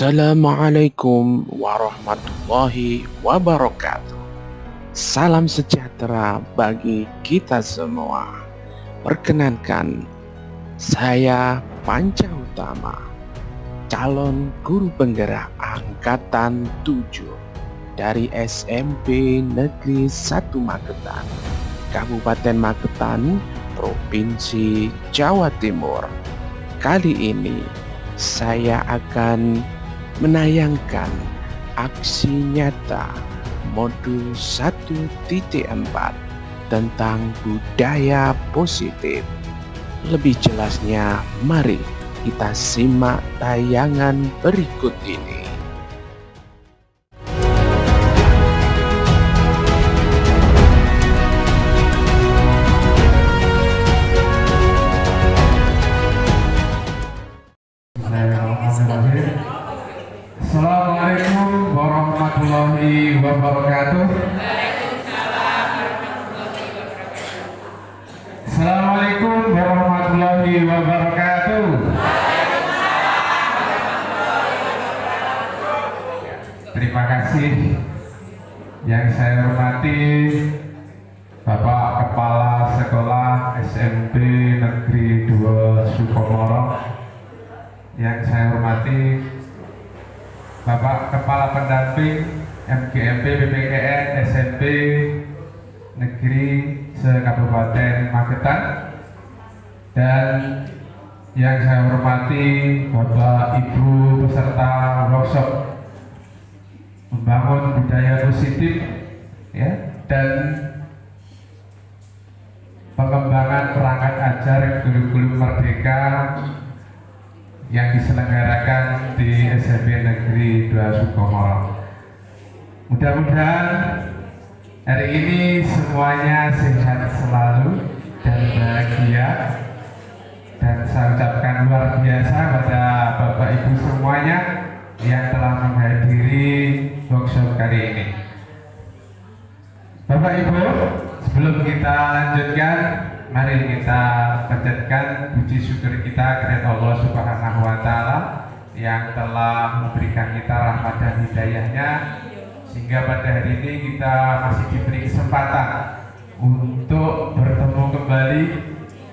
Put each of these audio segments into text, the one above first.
Assalamualaikum warahmatullahi wabarakatuh. Salam sejahtera bagi kita semua. Perkenankan, saya Panca Utama, calon guru penggerak angkatan 7 dari SMP Negeri 1 Magetan, Kabupaten Magetan, Provinsi Jawa Timur. Kali ini saya akan menayangkan aksi nyata modul 1.4 tentang budaya positif. Lebih jelasnya, mari kita simak tayangan berikut ini. Assalamualaikum warahmatullahi wabarakatuh. Assalamualaikum warahmatullahi wabarakatuh. Terima kasih yang saya hormati Bapak Kepala Sekolah SMP Negeri 2 Sukomoro, yang saya hormati Bapak Kepala Pendamping MGMP PPKN SMP Negeri se-Kabupaten Magetan, dan yang saya hormati Bapak Ibu peserta workshop membangun budaya positif ya, dan pengembangan perangkat ajar kurikulum merdeka yang diselenggarakan di SMP Negeri 2 Sukomoro. Mudah-mudahan hari ini semuanya sehat selalu dan bahagia, dan saya ucapkan luar biasa pada Bapak Ibu semuanya yang telah menghadiri workshop kali ini. Bapak Ibu, sebelum kita lanjutkan, mari kita panjatkan puji syukur kita kepada Allah Subhanahu wa Ta'ala yang telah memberikan kita rahmat dan hidayahnya, sehingga pada hari ini kita masih diberi kesempatan untuk bertemu kembali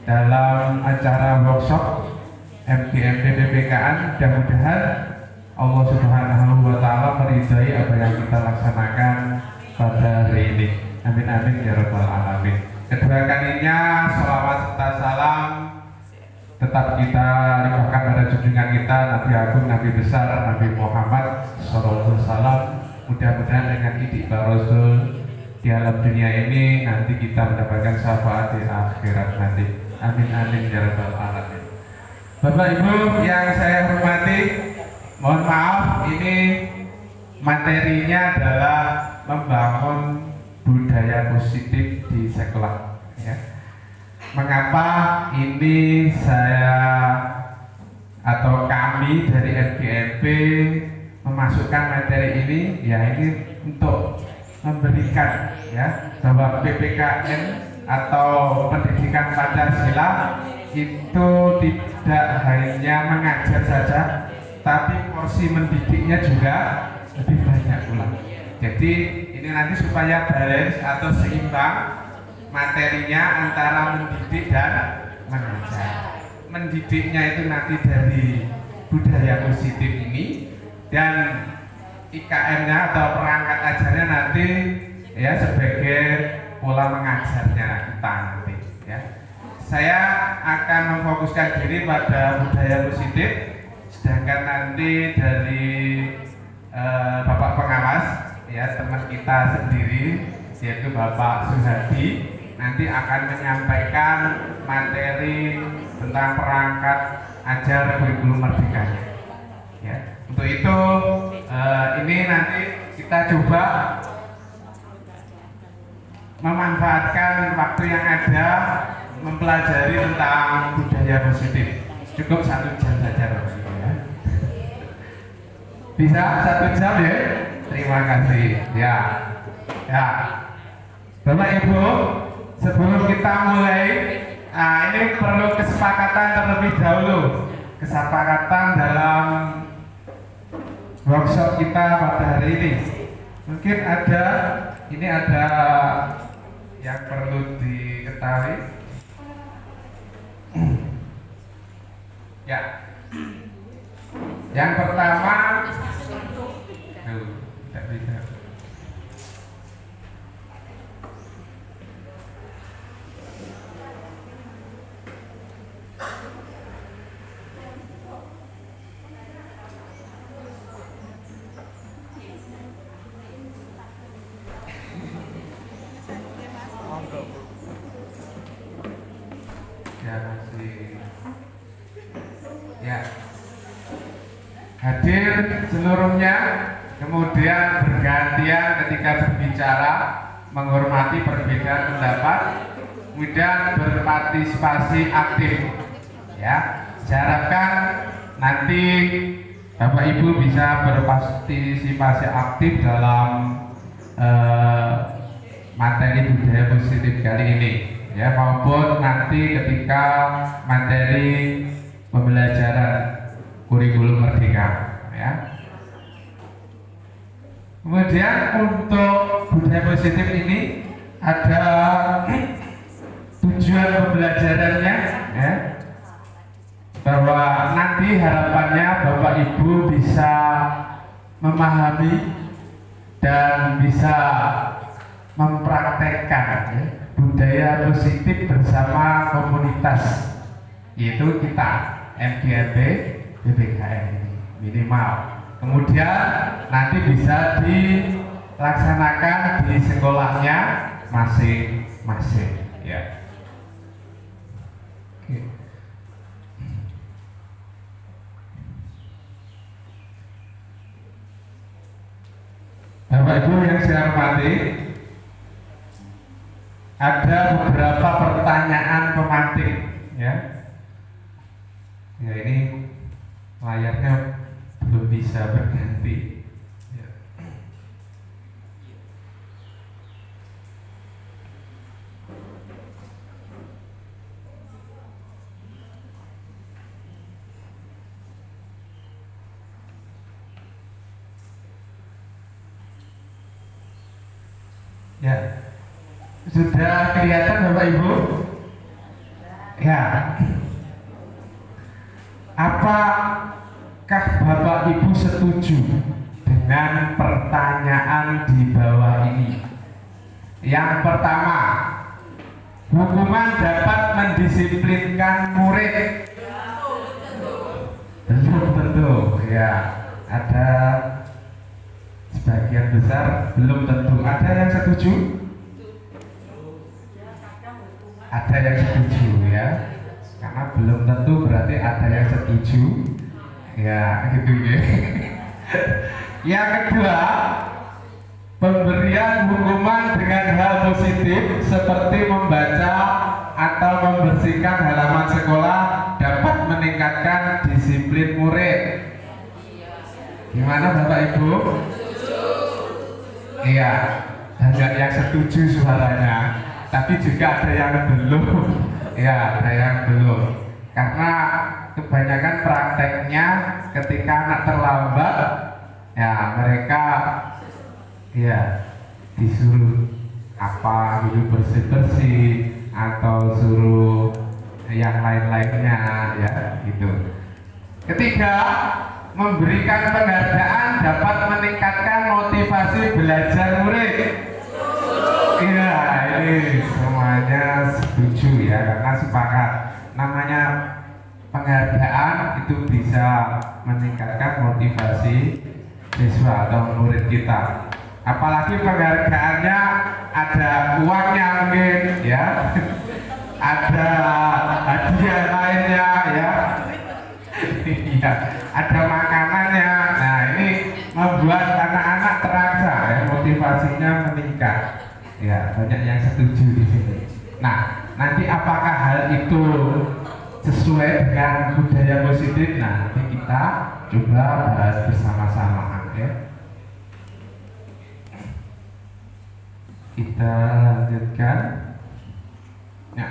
dalam acara workshop MGMP PPKN. Mudah-mudahan Allah Subhanahu wa Ta'ala meridai apa yang kita laksanakan pada hari ini. Amin amin ya rabbal alamin. Kedua kalinya sholawat serta salam tetap kita limpahkan pada junjungan kita Nabi Agung, Nabi besar, Nabi Muhammad SAW. Mudah-mudahan dengan idik Rasul di alam dunia ini nanti kita mendapatkan syafaat di akhirat nanti. Amin amin ya rabbal alamin. Bapak Ibu yang saya hormati, mohon maaf, ini materinya adalah membangun budaya positif di sekolah ya. Mengapa ini saya atau kami dari FGMP memasukkan materi ini? Ya, ini untuk memberikan ya bahwa PPKN atau pendidikan Pancasila itu tidak hanya mengajar saja, tapi porsi mendidiknya juga lebih banyak pula. Jadi ini nanti supaya balance atau seimbang materinya antara mendidik dan mengajar. Mendidiknya itu nanti dari budaya positif ini, dan IKM-nya atau perangkat ajarnya nanti ya sebagai pola mengajarnya kita nanti ya. Saya akan memfokuskan diri pada budaya positif, sedangkan nanti dari Bapak pengawas ya, teman kita sendiri yaitu Bapak Suhadi nanti akan menyampaikan materi tentang perangkat ajar kurikulum merdekanya ya. Untuk itu ini nanti kita coba memanfaatkan waktu yang ada mempelajari tentang budaya positif. Cukup 1 jam saja ya. Bisa 1 jam ya? Terima kasih ya. Ya, Bapak Ibu, sebelum kita mulai, ini perlu kesepakatan terlebih dahulu. Kesepakatan dalam workshop kita pada hari ini. Mungkin ada yang perlu diketahui. Ya. Yang pertama, tidak bisa. Ya masih. Ya. Hadir seluruhnya, kemudian bergantian ketika berbicara, menghormati perbedaan pendapat, kemudian berpartisipasi aktif. Ya, saya harapkan nanti Bapak Ibu bisa berpartisipasi aktif dalam materi budaya positif kali ini, ya, maupun nanti ketika materi pembelajaran kurikulum merdeka, ya. Kemudian untuk budaya positif ini ada tujuan pembelajarannya, ya, bahwa nanti harapannya Bapak Ibu bisa memahami dan bisa mempraktekkan, ya, budaya positif bersama komunitas, yaitu kita MGRT BPKN ini minimal. Kemudian nanti bisa dilaksanakan di sekolahnya masing-masing, ya. Oke. Bapak Ibu yang saya hormati, ada beberapa pertanyaan pemantik, ya. Ya, ini layarnya belum bisa berganti. Ya. Ya, sudah kelihatan Bapak Ibu? Ya. Apakah Bapak Ibu setuju dengan pertanyaan di bawah ini? Yang pertama, hukuman dapat mendisiplinkan murid? Belum tentu, ya. Ada sebagian besar belum tentu. Ada yang setuju? Ada yang setuju, ya. Karena belum tentu berarti ada yang setuju, ya, gitu ya. Yang kedua, pemberian hukuman dengan hal positif seperti membaca atau membersihkan halaman sekolah dapat meningkatkan disiplin murid. Gimana Bapak Ibu? Iya, banyak yang setuju suaranya, tapi juga ada yang belum. Ya, ada yang belum. Karena kebanyakan prakteknya ketika anak terlambat, ya mereka ya disuruh apa gitu, bersih-bersih atau suruh yang lain-lainnya, ya gitu. Ketiga, memberikan penghargaan dapat meningkatkan motivasi belajar murid. Iya, ini semuanya setuju, ya, karena sepakat. Namanya penghargaan itu bisa meningkatkan motivasi siswa atau murid kita. Apalagi penghargaannya ada uangnya mungkin, ya. Ada hadiah lainnya, ya. Iya, ada makanannya. Nah, ini membuat anak-anak terasa, ya, motivasinya meningkat. Ya, banyak yang setuju di sini. Nah, nanti apakah hal itu sesuai dengan budaya positif? Nah, nanti kita coba bahas bersama-sama, ya. Kita lanjutkan. Nah,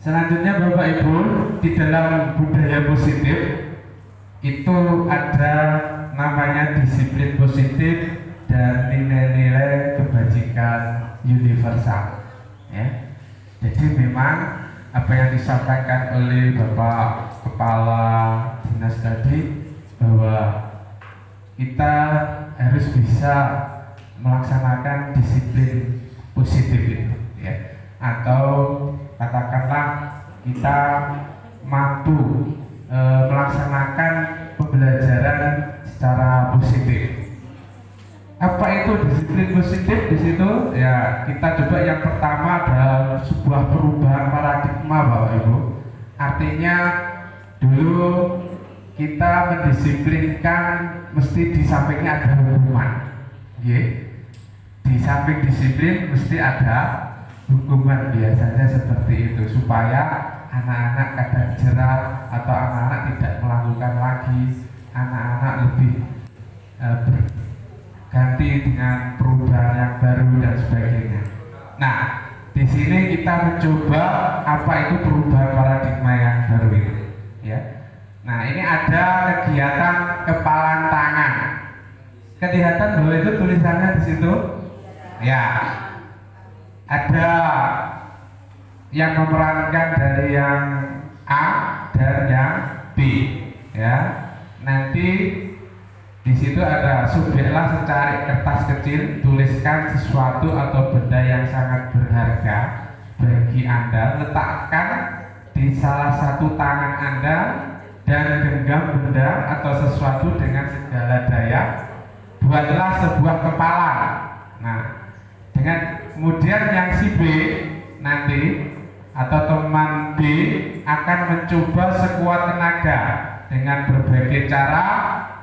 selanjutnya Bapak Ibu, di dalam budaya positif itu ada namanya disiplin positif dan nilai-nilai kebajikan universal. Ya. Jadi memang apa yang disampaikan oleh Bapak Kepala Dinas tadi, bahwa kita harus bisa melaksanakan disiplin positif itu, ya. Atau katakanlah kita mampu melaksanakan pembelajaran secara positif. Apa itu disiplin positif di situ? Ya, kita coba yang pertama adalah sebuah perubahan paradigma, Bapak Ibu. Artinya dulu kita mendisiplinkan mesti di sampingnya ada hukuman. Ya. Di samping disiplin mesti ada hukuman, biasanya seperti itu supaya anak-anak kadang jerah atau anak-anak tidak melakukan lagi, anak-anak lebih ganti dengan perubahan yang baru dan sebagainya. Nah, di sini kita mencoba apa itu perubahan paradigma yang baru ini, ya. Nah, ini ada kegiatan kepalan tangan. Kelihatan bahwa itu tulisannya di situ, ya. Ada yang memerankan dari yang A dan yang B, ya. Nanti di situ ada subjeklah secari kertas kecil, tuliskan sesuatu atau benda yang sangat berharga bagi Anda, letakkan di salah satu tangan Anda dan genggam benda atau sesuatu dengan segala daya. Buatlah sebuah kepalan. Nah, dengan kemudian yang si B nanti atau teman B akan mencoba sekuat tenaga dengan berbagai cara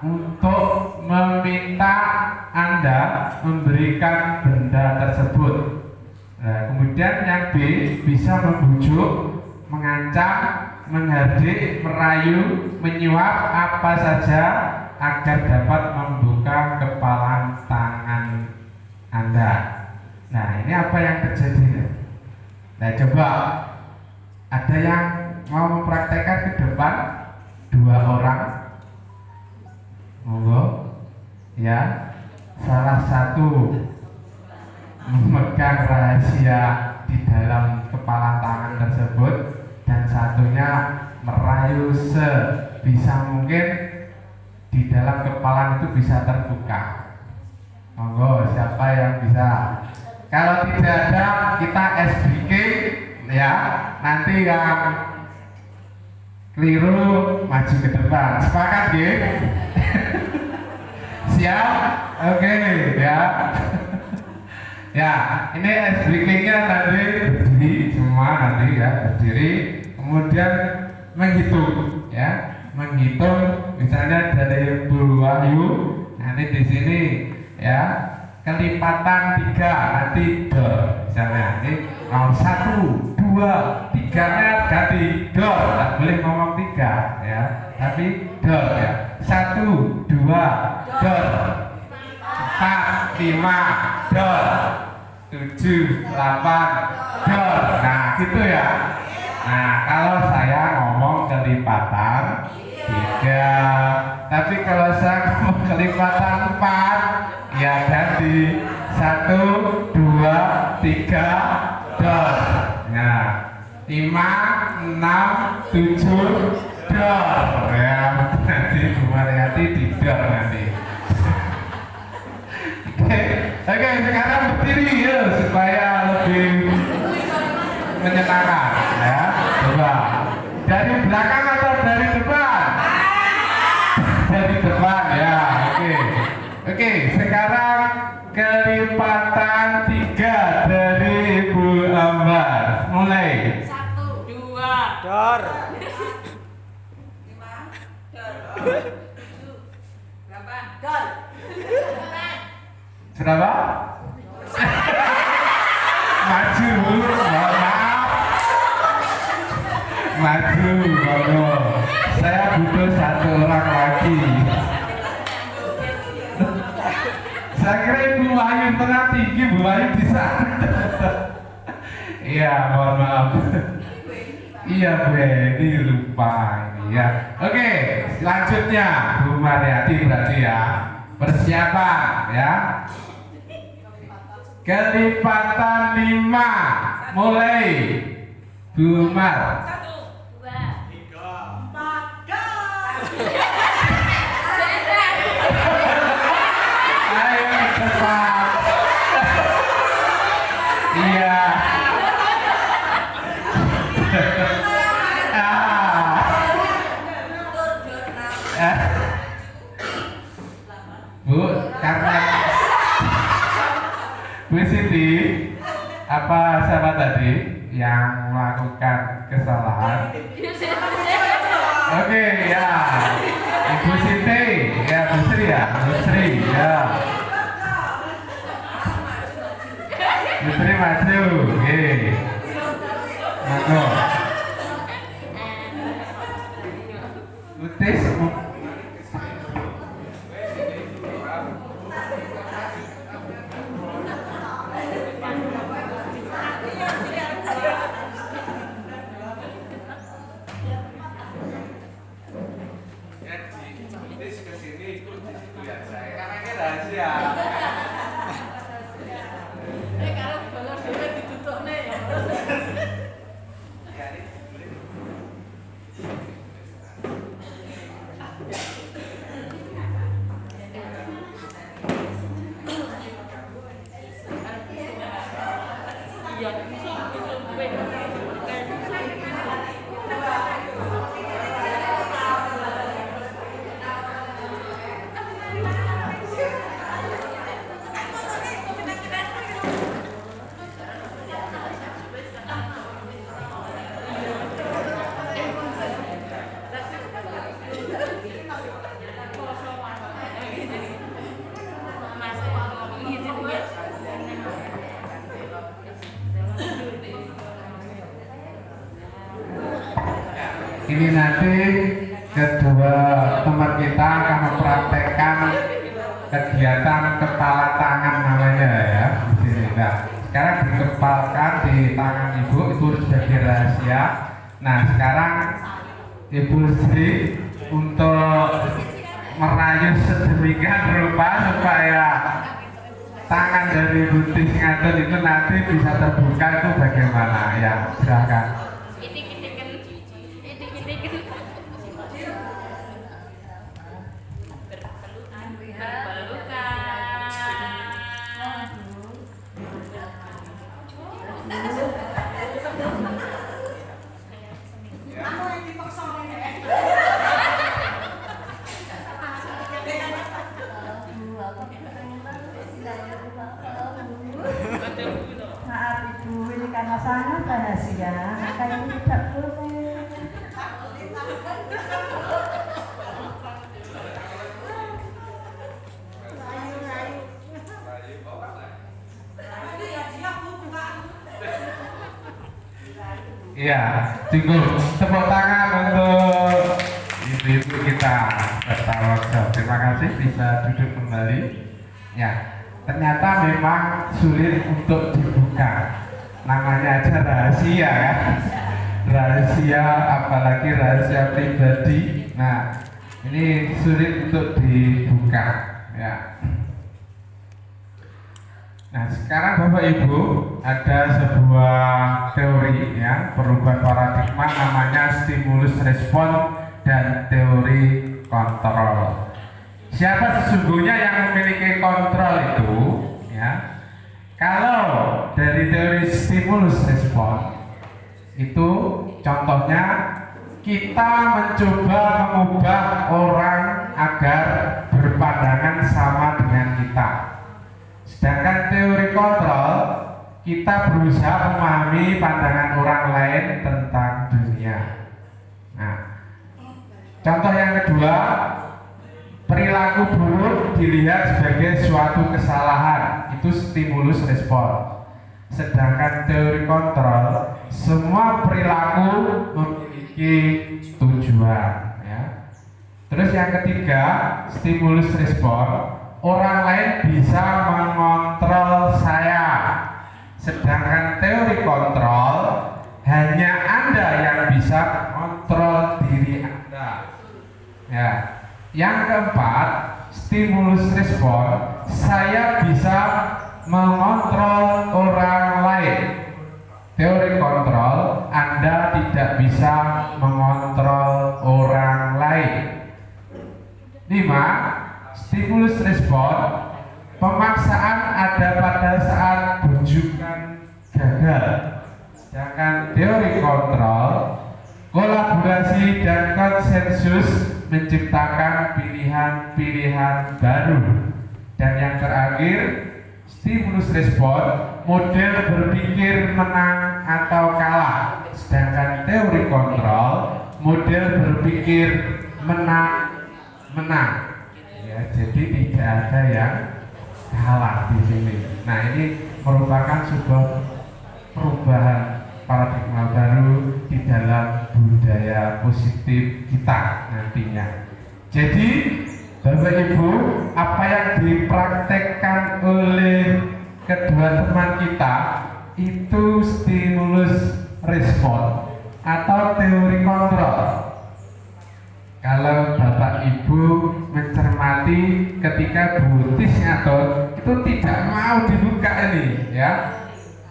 untuk meminta Anda memberikan benda tersebut. Nah, kemudian yang B bisa membujuk, mengancam, menghardik, merayu, menyuap apa saja agar dapat membuka kepalan tangan Anda. Nah, ini apa yang terjadi? Nah, coba ada yang mau mempraktekkan ke depan, 2 orang, monggo, ya. Salah satu memegang rahasia di dalam kepala tangan tersebut dan satunya merayu sebisa mungkin di dalam kepala itu bisa terbuka. Monggo, siapa yang bisa? Kalau tidak ada, kita SBK, ya. Nanti yang keliru maju ke depan. Sepakat, ya? Siap? Oke, ya. Ya, ini SBK-nya tadi berdiri semua, nanti ya berdiri, kemudian menghitung, ya. Menghitung misalnya dari Bu Wahyu, nanti di sini, ya. Kelipatan 3 nanti do, misalnya ini 1, 2, 3-nya ganti do, tak boleh ngomong 3, ya, tapi do, ya. 1, 2, do, 4, 5, do, 7, 8, do. Nah, gitu ya. Nah, kalau saya ngomong kelipatan 3, tapi kalau saya ngomong kelipatan 4, ya ganti 1, 2, 3, dor. Nah, 5, 6, 7, dor. Ya, nanti Bu Mariati di dor nanti. Oke, sekarang berdiri ya supaya lebih menyenangkan, ya. Coba dari belakang atau dari depan? Dari depan, ya. Oke, sekarang kelipatan 3 dari Ibu Ambar. Mulai. 1, 2, dor. 5, dor. 7, 8, dor. Berapa? Maju, maaf. Maju, monggo. Saya butuh 1 orang lagi. Saya kira Ibu Wahyu tengah tinggi, Bu Wahyu bisa. Iya, mohon maaf. Iya ini lupa ini ya. Oke, selanjutnya Bu Mariati berarti ya. Persiapan ya. Kelipatan 5. Mulai. Bu Mar. 1, 2, 3, 4, Ayo cepat. Iya. Bu, karena Bu Siti, apa siapa tadi yang melakukan kesalahan? Oke, ya. Ibu Siti, ya Bu Sri ya, Bu Sri, ya. Bu Sri maju, oke. Maju. Utis. Ini nanti kedua teman kita akan mempraktekkan kegiatan kepala tangan namanya ya di sini. Nah, sekarang dikepalkan di tangan ibu itu sebagai rahasia. Nah, sekarang Ibu Sri untuk merayu sedemikian rupa supaya tangan dari Butis Ngatun itu nanti bisa terbuka itu bagaimana ya, silahkan. Maaf Ibu, ini karena sangat rahasia, maka ini tidak boleh. Iya, cukup tepuk tangan untuk ibu-ibu kita serta workshop. Terima kasih bisa duduk kembali. Ya, ternyata memang sulit untuk dibuka. Namanya aja rahasia ya. Rahasia, apalagi rahasia pribadi. Nah, ini sulit untuk dibuka. Ya. Nah, sekarang Bapak Ibu ada sebuah teori ya, perubahan paradigma namanya stimulus respon dan teori kontrol. Siapa sesungguhnya yang memiliki kontrol itu ya? Kalau dari teori stimulus respon itu contohnya kita mencoba mengubah orang agar berpandangan sama dengan kita. Sedangkan teori kontrol, kita berusaha memahami pandangan orang lain tentang dunia. Nah, contoh yang kedua, perilaku buruk dilihat sebagai suatu kesalahan, itu stimulus respon. Sedangkan teori kontrol, semua perilaku memiliki tujuan. Ya. Terus yang ketiga, stimulus respon. Orang lain bisa mengontrol saya, sedangkan teori kontrol hanya Anda yang bisa kontrol diri Anda. Ya. Yang keempat, stimulus respon, saya bisa mengontrol orang lain. Teori kontrol, Anda tidak bisa mengontrol orang lain. 5. Stimulus respon, pemaksaan ada pada saat bujukan gagal. Sedangkan teori kontrol, kolaborasi dan konsensus menciptakan pilihan-pilihan baru. Dan yang terakhir, stimulus respon, model berpikir menang atau kalah. Sedangkan teori kontrol, model berpikir menang. Ya, jadi tidak ada yang kalah di sini. Nah, ini merupakan sebuah perubahan paradigma baru di dalam budaya positif kita nantinya. Jadi Bapak Ibu, apa yang dipraktekkan oleh kedua teman kita itu stimulus respon atau teori kontrol. Kalau Bapak Ibu mencermati ketika butis ngatur itu tidak mau dibuka ini, ya.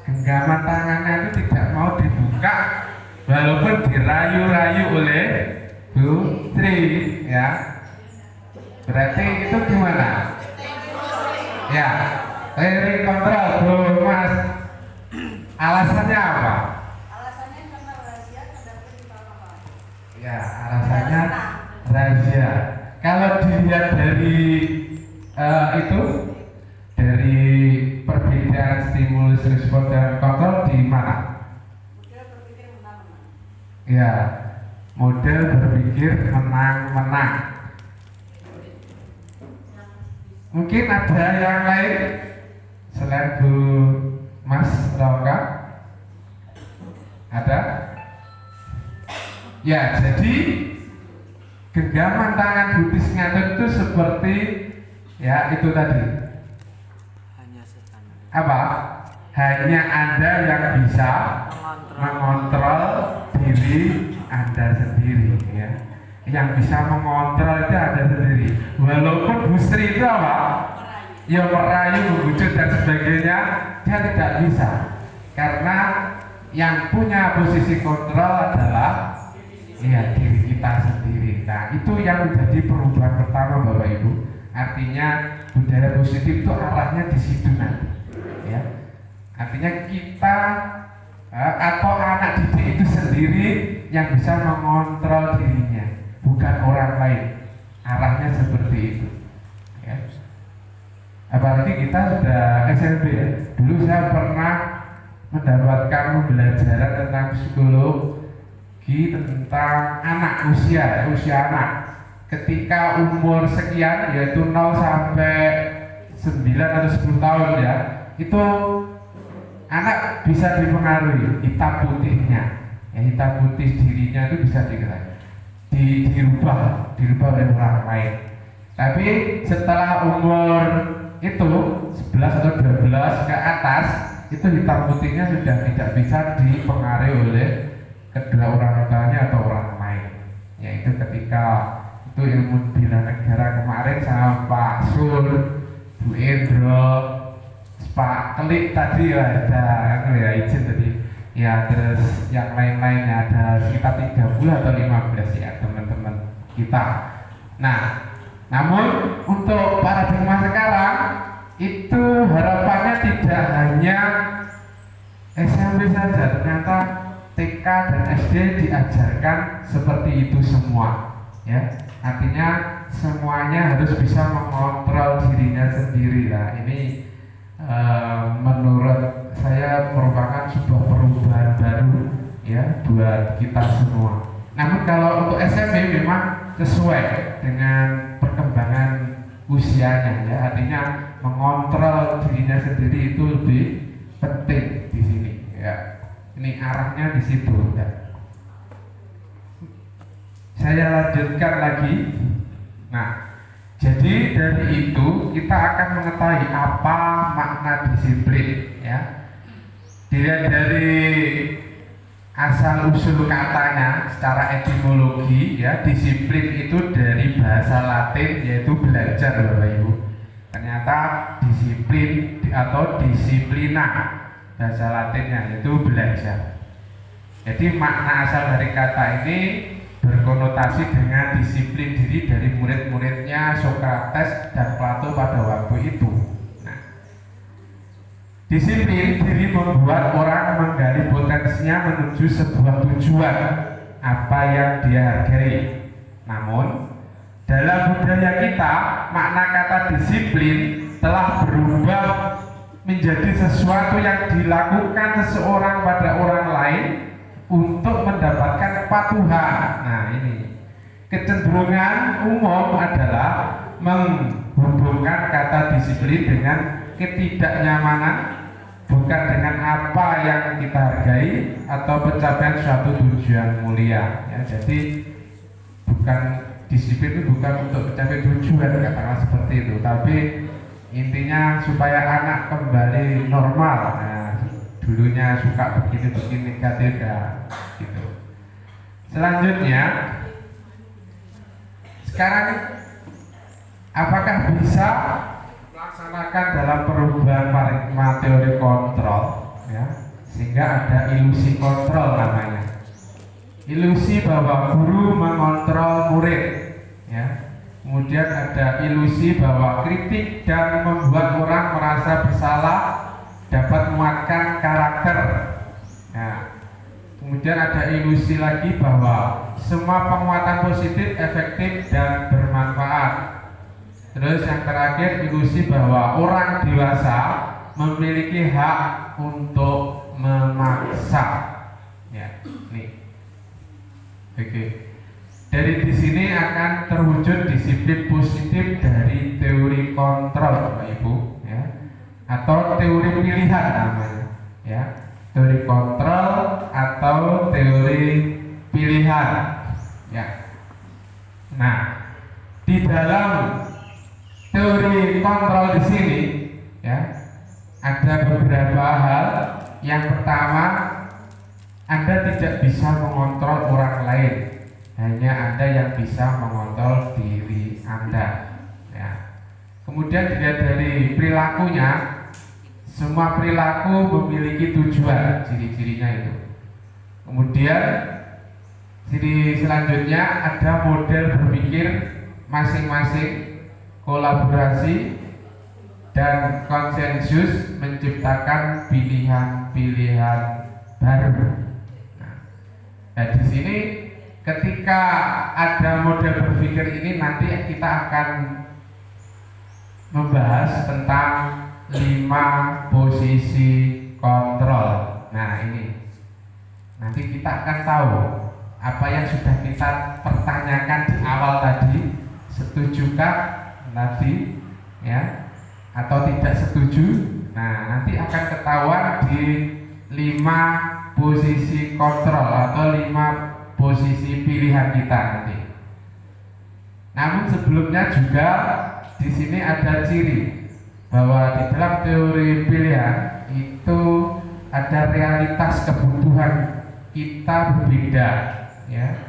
Genggaman tangannya itu tidak mau dibuka walaupun dirayu-rayu oleh Bu Tri, ya. Berarti itu gimana? Ya, teori kontrol, Bu Mas. Alasannya apa? Alasannya karena rahasia terdapat di bawah. Ya, alasannya rahasia. Kalau dilihat dari itu, dari perbedaan stimulus respon dan kontrol di mana? Model berpikir menang-menang. Ya, model berpikir menang-menang. Mungkin ada yang lain selain Bu Mas Rauka? Ada? Ya, jadi genggaman tangan butis ngantuk itu seperti ya itu tadi. Apa? Hanya Anda yang bisa mengontrol diri Anda sendiri, ya. Yang bisa mengontrol itu Anda sendiri. Walaupun Bu Sri itu apa? Ya merayu, membujuk dan sebagainya, dia tidak bisa. Karena yang punya posisi kontrol adalah ya diri kita sendiri. Nah, itu yang menjadi perubahan pertama Bapak Ibu. Artinya budaya positif itu arahnya di situ nanti. Ya. Artinya kita atau anak didik itu sendiri yang bisa mengontrol dirinya, bukan orang lain. Arahnya seperti itu. Ya. Apalagi kita sudah SMP ya. Dulu saya pernah mendapatkan pembelajaran tentang psikologi tentang anak usia anak. Ketika umur sekian yaitu 0 sampai 9 atau 10 tahun ya, itu anak bisa dipengaruhi hitam putihnya, ya, hitam putih dirinya itu bisa dirubah oleh orang lain. Tapi setelah umur itu 11 atau 12 ke atas, itu hitam putihnya sudah tidak bisa dipengaruhi oleh kedua orang tuanya atau orang lain. Yaitu ketika itu ilmu bela negara kemarin sama Pak Sul, Bu Endro, Pak Kelik tadi ada ya izin tadi ya, terus yang lain-lainnya ada sekitar 30 atau 15 ya teman-teman kita. Nah, namun untuk paradigma sekarang itu harapannya tidak hanya SMP saja, ternyata TK dan SD diajarkan seperti itu semua, ya. Artinya semuanya harus bisa mengontrol dirinya sendiri lah. Ini menurut saya merupakan sebuah perubahan baru ya buat kita semua. Namun kalau untuk SMP memang sesuai dengan perkembangan usianya ya, artinya mengontrol dirinya sendiri itu lebih penting di sini ya. Ini arahnya di situ ya. Saya lanjutkan lagi. Nah, jadi dari itu kita akan mengetahui apa makna disiplin ya. Dilihat dari asal usul katanya secara etimologi ya, disiplin itu dari bahasa Latin yaitu belajar, Bapak Ibu. Ternyata disiplin atau disiplina bahasa Latinnya yaitu belajar. Jadi makna asal dari kata ini berkonotasi dengan disiplin diri dari murid-muridnya Sokrates dan Plato pada waktu itu. Disiplin diri membuat orang menggali potensinya menuju sebuah tujuan apa yang dia hargai. Namun, dalam budaya kita, makna kata disiplin telah berubah menjadi sesuatu yang dilakukan seseorang pada orang lain untuk mendapatkan kepatuhan. Nah, ini kecenderungan umum adalah menghubungkan kata disiplin dengan ketidaknyamanan, bukan dengan apa yang kita hargai atau pencapaian suatu tujuan mulia ya. Jadi bukan disiplin itu bukan untuk mencapai tujuan, katakanlah seperti itu, tapi intinya supaya anak kembali normal. Nah, dulunya suka begini negatif ya gitu. Selanjutnya, sekarang apakah bisa melaksanakan dalam perubahan paradigma teori kontrol ya, sehingga ada ilusi kontrol namanya. Ilusi bahwa guru mengontrol murid ya. Kemudian ada ilusi bahwa kritik dan membuat orang merasa bersalah dapat menguatkan karakter. Nah, kemudian ada ilusi lagi bahwa semua penguatan positif efektif dan bermanfaat. Terus yang terakhir, ilusi bahwa orang dewasa memiliki hak untuk memaksa. Ya, nih. Oke. Dari di sini akan terwujud disiplin positif dari teori kontrol, Bapak Ibu, ya. Atau teori pilihan namanya, ya. Teori kontrol atau teori pilihan, ya. Nah, di dalam teori kontrol di sini ya ada beberapa hal. Yang pertama, Anda tidak bisa mengontrol orang lain, hanya Anda yang bisa mengontrol diri Anda ya. Kemudian dilihat dari perilakunya, semua perilaku memiliki tujuan, ciri-cirinya itu. Kemudian ciri selanjutnya ada model berpikir masing-masing, kolaborasi dan konsensus menciptakan pilihan-pilihan baru. Nah, di sini ketika ada model berpikir ini, nanti kita akan membahas tentang 5 posisi kontrol. Nah, ini nanti kita akan tahu apa yang sudah kita pertanyakan di awal tadi, setujukah tadi ya atau tidak setuju. Nah, nanti akan ketahuan di 5 posisi kontrol atau 5 posisi pilihan kita nanti. Namun sebelumnya juga di sini ada ciri bahwa di dalam teori pilihan itu ada realitas kebutuhan kita berbeda ya.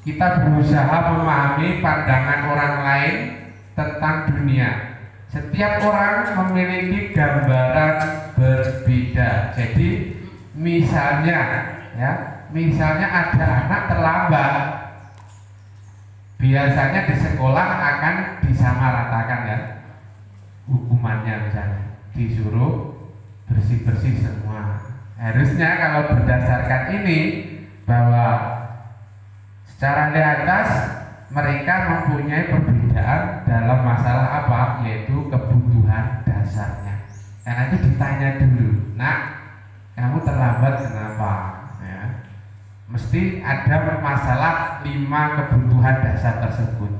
Kita berusaha memahami pandangan orang lain tentang dunia. Setiap orang memiliki gambaran berbeda. Jadi misalnya ada anak terlambat, biasanya di sekolah akan disamaratakan ya hukumannya, misalnya disuruh bersih-bersih semua. Harusnya kalau berdasarkan ini bahwa secara realitas mereka mempunyai perbedaan dalam masalah apa, yaitu kebutuhan dasarnya. Nah, nanti ditanya dulu, nak, kamu terlambat kenapa? Ya. Mesti ada masalah 5 kebutuhan dasar tersebut.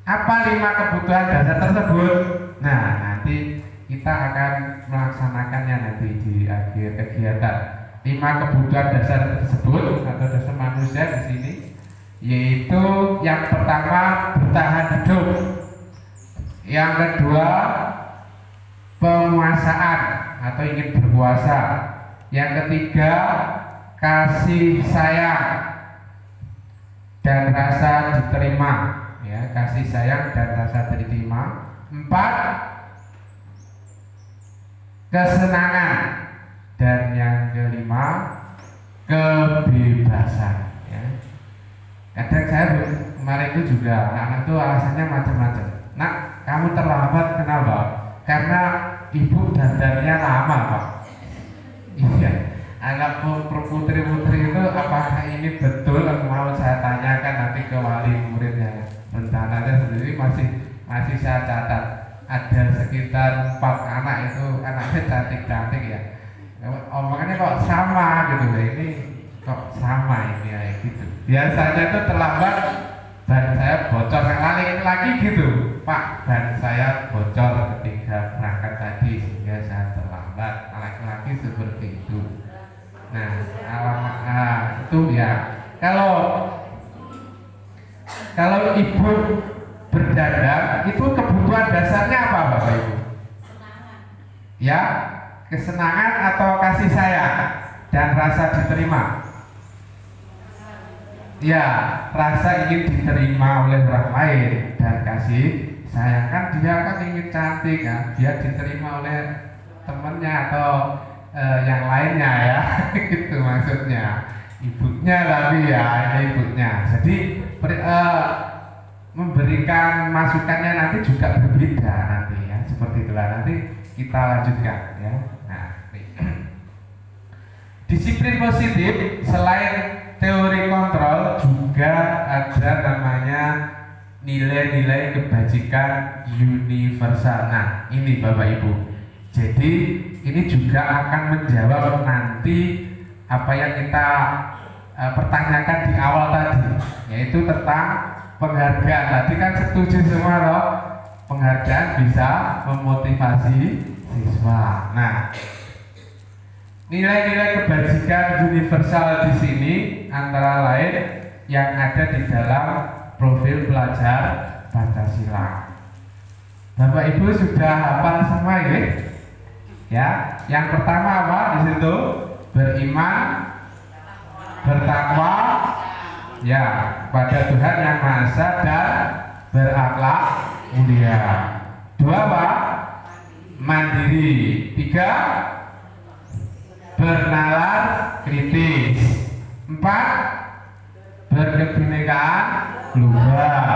Apa 5 kebutuhan dasar tersebut? Nah, nanti kita akan melaksanakannya nanti di akhir kegiatan. 5 kebutuhan dasar tersebut atau dasar manusia di sini, yaitu yang pertama bertahan hidup, yang kedua penguasaan atau ingin berkuasa, yang ketiga kasih sayang dan rasa diterima, ya, kasih sayang dan rasa diterima. 4, kesenangan, dan yang kelima, kebebasan, ya. Kadang saya kemarin itu juga anak-anak itu alasannya macam-macam. Nak, kamu terlambat kenapa? Karena ibu dandannya lama, Pak. Iya, anak putri-putri itu apakah ini betul? Mau saya tanyakan nanti ke wali muridnya. Rencananya sendiri masih saya catat. Ada sekitar 4 anak itu anaknya cantik-cantik ya. Omongannya kok sama gitu, ini kok sama ini ya gitu. Biasanya itu terlambat, ban saya bocor lagi gitu, Pak, ban saya bocor ketika berangkat tadi sehingga saya terlambat. Laki-laki seperti itu. Nah, alamat itu ya. Kalau ibu berdandan itu kebutuhan dasarnya apa, Bapak Ibu? Ya, kesenangan atau kasih sayang dan rasa diterima. Ya, rasa ingin diterima oleh orang lain dan kasih sayang, kan dia kan ingin cantik kan, dia diterima oleh temannya atau yang lainnya ya, gitu maksudnya. Ibunya tapi ya, ini ibunya. Jadi memberikan masukannya nanti juga berbeda nanti ya, seperti itulah. Nanti kita lanjutkan ya. Nah, disiplin positif selain teori kontrol juga ada namanya nilai-nilai kebajikan universal. Nah, ini Bapak Ibu. Jadi ini juga akan menjawab nanti apa yang kita pertanyakan di awal tadi, yaitu tentang penghargaan. Tadi kan setuju semua loh, penghargaan bisa memotivasi siswa. Nah, nilai-nilai kebajikan universal di sini antara lain yang ada di dalam profil pelajar Pancasila. Bapak Ibu sudah hafal semua ya? Ya, yang pertama apa di situ? Beriman, bertakwa, ya, pada Tuhan yang Maha Esa dan berakhlak mulia. 2 apa? Mandiri. 3, bernalar kritis. 4, berkebinekaan global.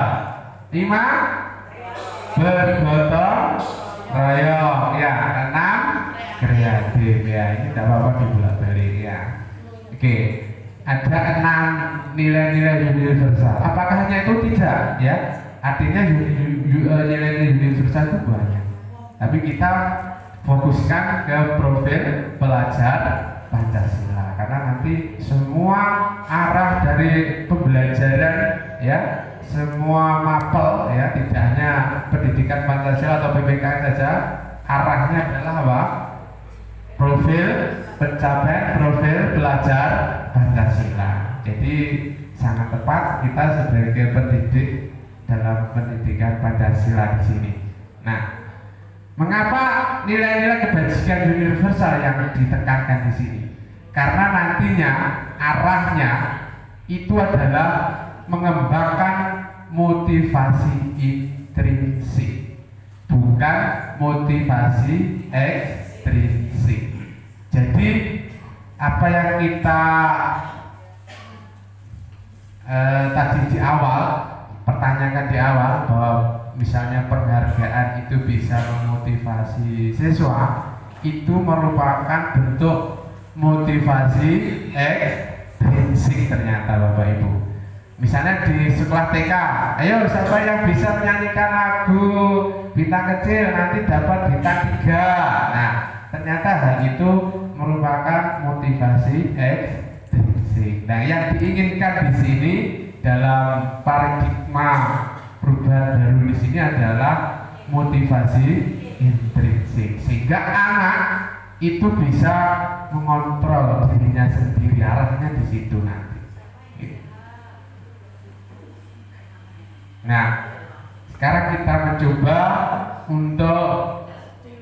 5, bergotong royong. Ya, 6, kreatif. Ya, ini tidak apa-apa dibolak-balik ya. Oke, ada 6 nilai-nilai universal. Apakah hanya itu? Tidak ya. Artinya nilai-nilai universal itu banyak. Tapi kita fokuskan ke profil pelajar Pancasila karena nanti semua arah dari pembelajaran ya, semua mapel ya, tidak hanya pendidikan Pancasila atau PPKN saja, arahnya adalah apa? Profil pencapaian profil pelajar Pancasila. Jadi sangat tepat kita sebagai pendidik dalam pendidikan Pancasila di sini. Nah, mengapa nilai-nilai kebajikan universal yang ditekankan di sini? Karena nantinya arahnya itu adalah mengembangkan motivasi intrinsik, bukan motivasi ekstrinsik. Jadi apa yang kita tadi di awal pertanyakan di awal bahwa misalnya penghargaan itu bisa memotivasi siswa, itu merupakan bentuk motivasi ekstrinsik ternyata Bapak Ibu. Misalnya di sekolah TK, ayo siapa yang bisa menyanyikan lagu Bintang Kecil nanti dapat bintang 3. Nah, ternyata hal itu merupakan motivasi ekstrinsik. Nah, yang diinginkan di sini dalam paradigma perubahan baru di sini adalah motivasi intrinsik, sehingga anak itu bisa mengontrol dirinya sendiri, arahnya di situ nanti. Nah, sekarang kita mencoba untuk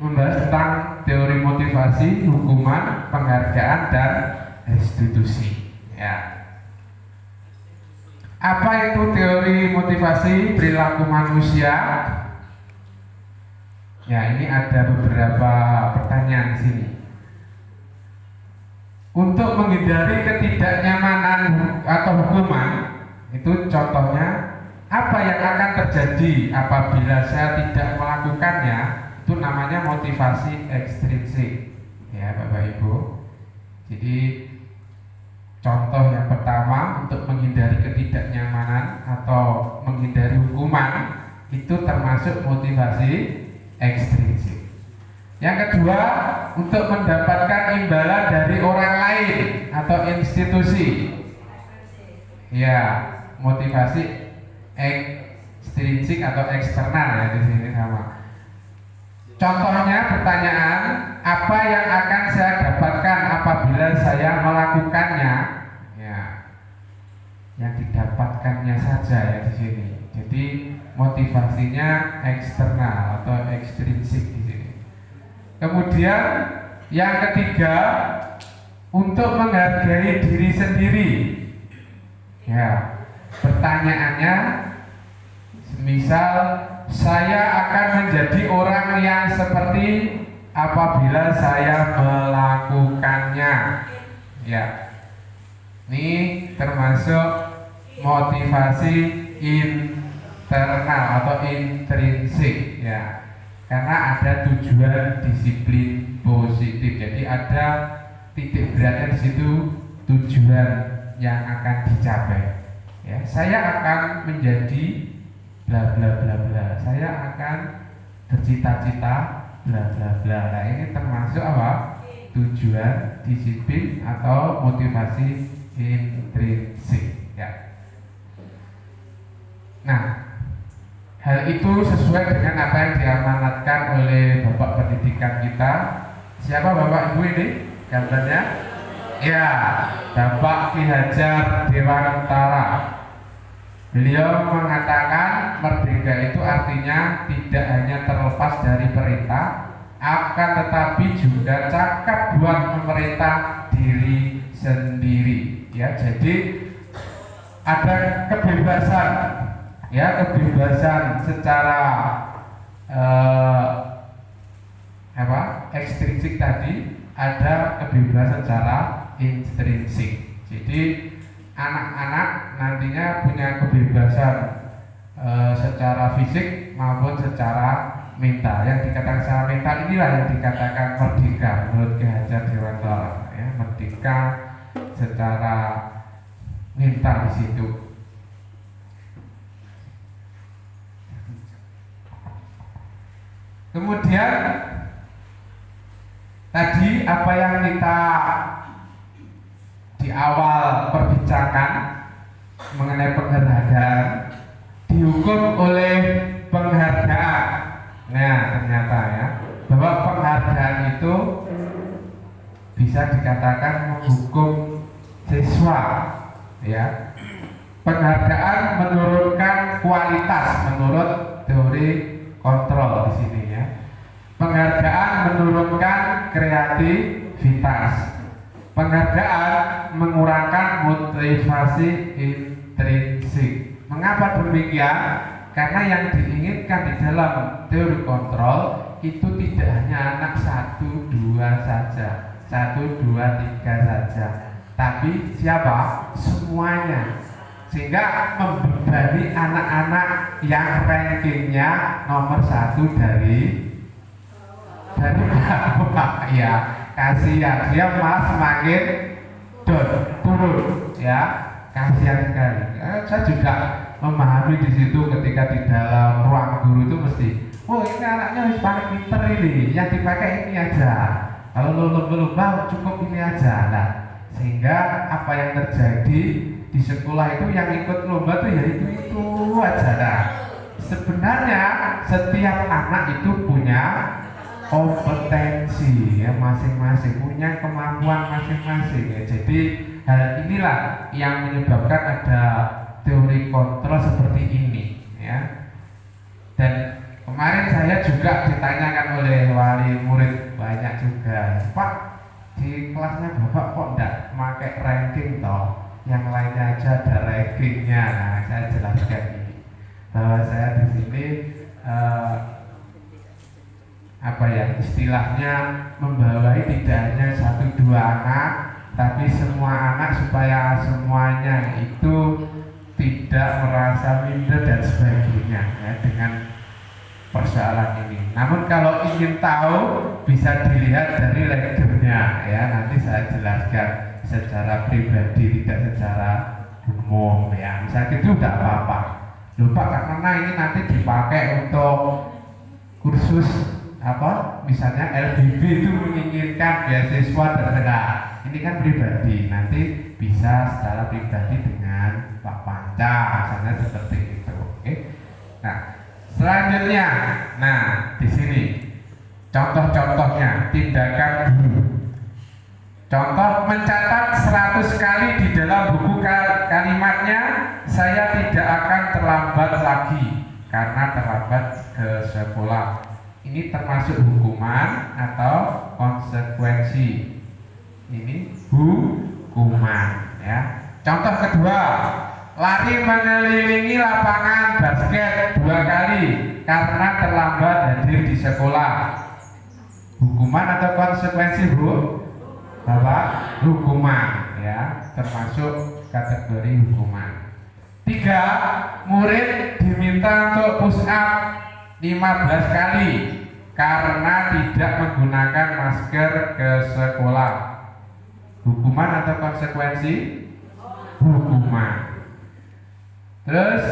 membahas tentang teori motivasi, hukuman, penghargaan, dan restitusi. Ya. Apa itu teori motivasi perilaku manusia? Ya, ini ada beberapa pertanyaan di sini. Untuk menghindari ketidaknyamanan atau hukuman, itu contohnya apa yang akan terjadi apabila saya tidak melakukannya, itu namanya motivasi ekstrinsik. Ya, Bapak Ibu. Jadi contoh yang pertama untuk menghindari ketidaknyamanan atau menghindari hukuman itu termasuk motivasi ekstrinsik. Yang kedua, untuk mendapatkan imbalan dari orang lain atau institusi. Ya, motivasi ekstrinsik atau eksternal ya di sini sama. Contohnya pertanyaan, apa yang akan saya dapatkan apabila saya melakukannya? Ya, yang didapatkannya saja ya di sini. Jadi motivasinya eksternal atau ekstrinsik di sini. Kemudian yang ketiga, untuk menghargai diri sendiri. Ya, pertanyaannya, misal saya akan menjadi orang yang seperti apabila saya melakukannya. Ya, ini termasuk motivasi internal atau intrinsik ya. Karena ada tujuan disiplin positif. Jadi ada titik beratnya di situ, tujuan yang akan dicapai. Ya, saya akan menjadi bla bla bla bla. Saya akan bercita-cita bla bla bla. Nah, ini termasuk apa? Tujuan disiplin atau motivasi intrinsik. Ya. Nah, hal itu sesuai dengan apa yang diamanatkan oleh Bapak Pendidikan kita. Siapa Bapak Ibu ini? Gambarnya? Ya, Bapak Ki Hajar Dewantara. Beliau mengatakan merdeka itu artinya tidak hanya terlepas dari perintah, akan tetapi juga cakap buat memerintah diri sendiri. Ya, jadi ada kebebasan. Ya, kebebasan secara ekstrinsik tadi, ada kebebasan secara intrinsik. Jadi anak-anak nantinya punya kebebasan secara fisik maupun secara mental. Yang dikatakan secara mental inilah yang dikatakan merdeka menurut Ki Hajar Dewantara. Ya, merdeka secara mental di situ. Kemudian tadi apa yang kita di awal perbincangan mengenai penghargaan, dihukum oleh penghargaan. Nah, ternyata ya bahwa penghargaan itu bisa dikatakan menghukum siswa. Ya, penghargaan menurunkan kualitas menurut teori kontrol di sini ya. Penghargaan menurunkan kreativitas. Penghargaan mengurangkan motivasi intrinsik. Mengapa demikian? Karena yang diinginkan di dalam teori kontrol itu tidak hanya anak 1, 2 saja, 1, 2, 3 saja, tapi siapa? Semuanya. Sehingga membebani anak-anak yang rankingnya nomor 1 dari bawah ya, kasihan dia malah semakin turun ya, kasihan sekali. Saya juga memahami di situ ketika di dalam ruang guru itu mesti, oh ini anaknya harus paling pinter ini, yang dipakai ini aja, kalau lomba-lomba cukup ini aja. Nah, sehingga apa yang terjadi di sekolah itu yang ikut lomba tuh ya itu aja. Nah, sebenarnya setiap anak itu punya kompetensi ya masing-masing, punya kemampuan masing-masing ya. Jadi hal inilah yang menyebabkan ada teori kontrol seperti ini ya. Dan kemarin saya juga ditanyakan oleh wali murid banyak juga, Pak, di kelasnya Bapak kok enggak pakai ranking toh? yang lainnya aja ada rankingnya. Nah, saya jelaskan ini bahwa saya di sini istilahnya membawai tidak hanya 1-2 anak, tapi semua anak supaya semuanya itu tidak merasa minder dan sebagainya ya, dengan persoalan ini. Namun kalau ingin tahu bisa dilihat dari lekturnya ya, nanti saya jelaskan secara pribadi tidak secara umum ya. Misalnya itu tidak apa-apa. Lupa karena ini nanti dipakai untuk kursus misalnya LBB itu menginginkan beasiswa dan ini kan pribadi, nanti bisa secara pribadi dengan Pak Panca misalnya seperti itu. Oke. Nah, selanjutnya, di sini contoh-contohnya tindakan guru. Contoh mencatat 100 kali di dalam buku kalimatnya, saya tidak akan terlambat lagi karena terlambat ke sekolah. Ini termasuk hukuman atau konsekuensi. Ini hukuman ya. Contoh kedua, lari mengelilingi lapangan basket 2 kali karena terlambat hadir di sekolah. Hukuman atau konsekuensi, Bu? Bapak? Hukuman ya, termasuk kategori hukuman. 3, murid diminta untuk push up 15 kali karena tidak menggunakan masker ke sekolah. Hukuman atau konsekuensi? Hukuman. Terus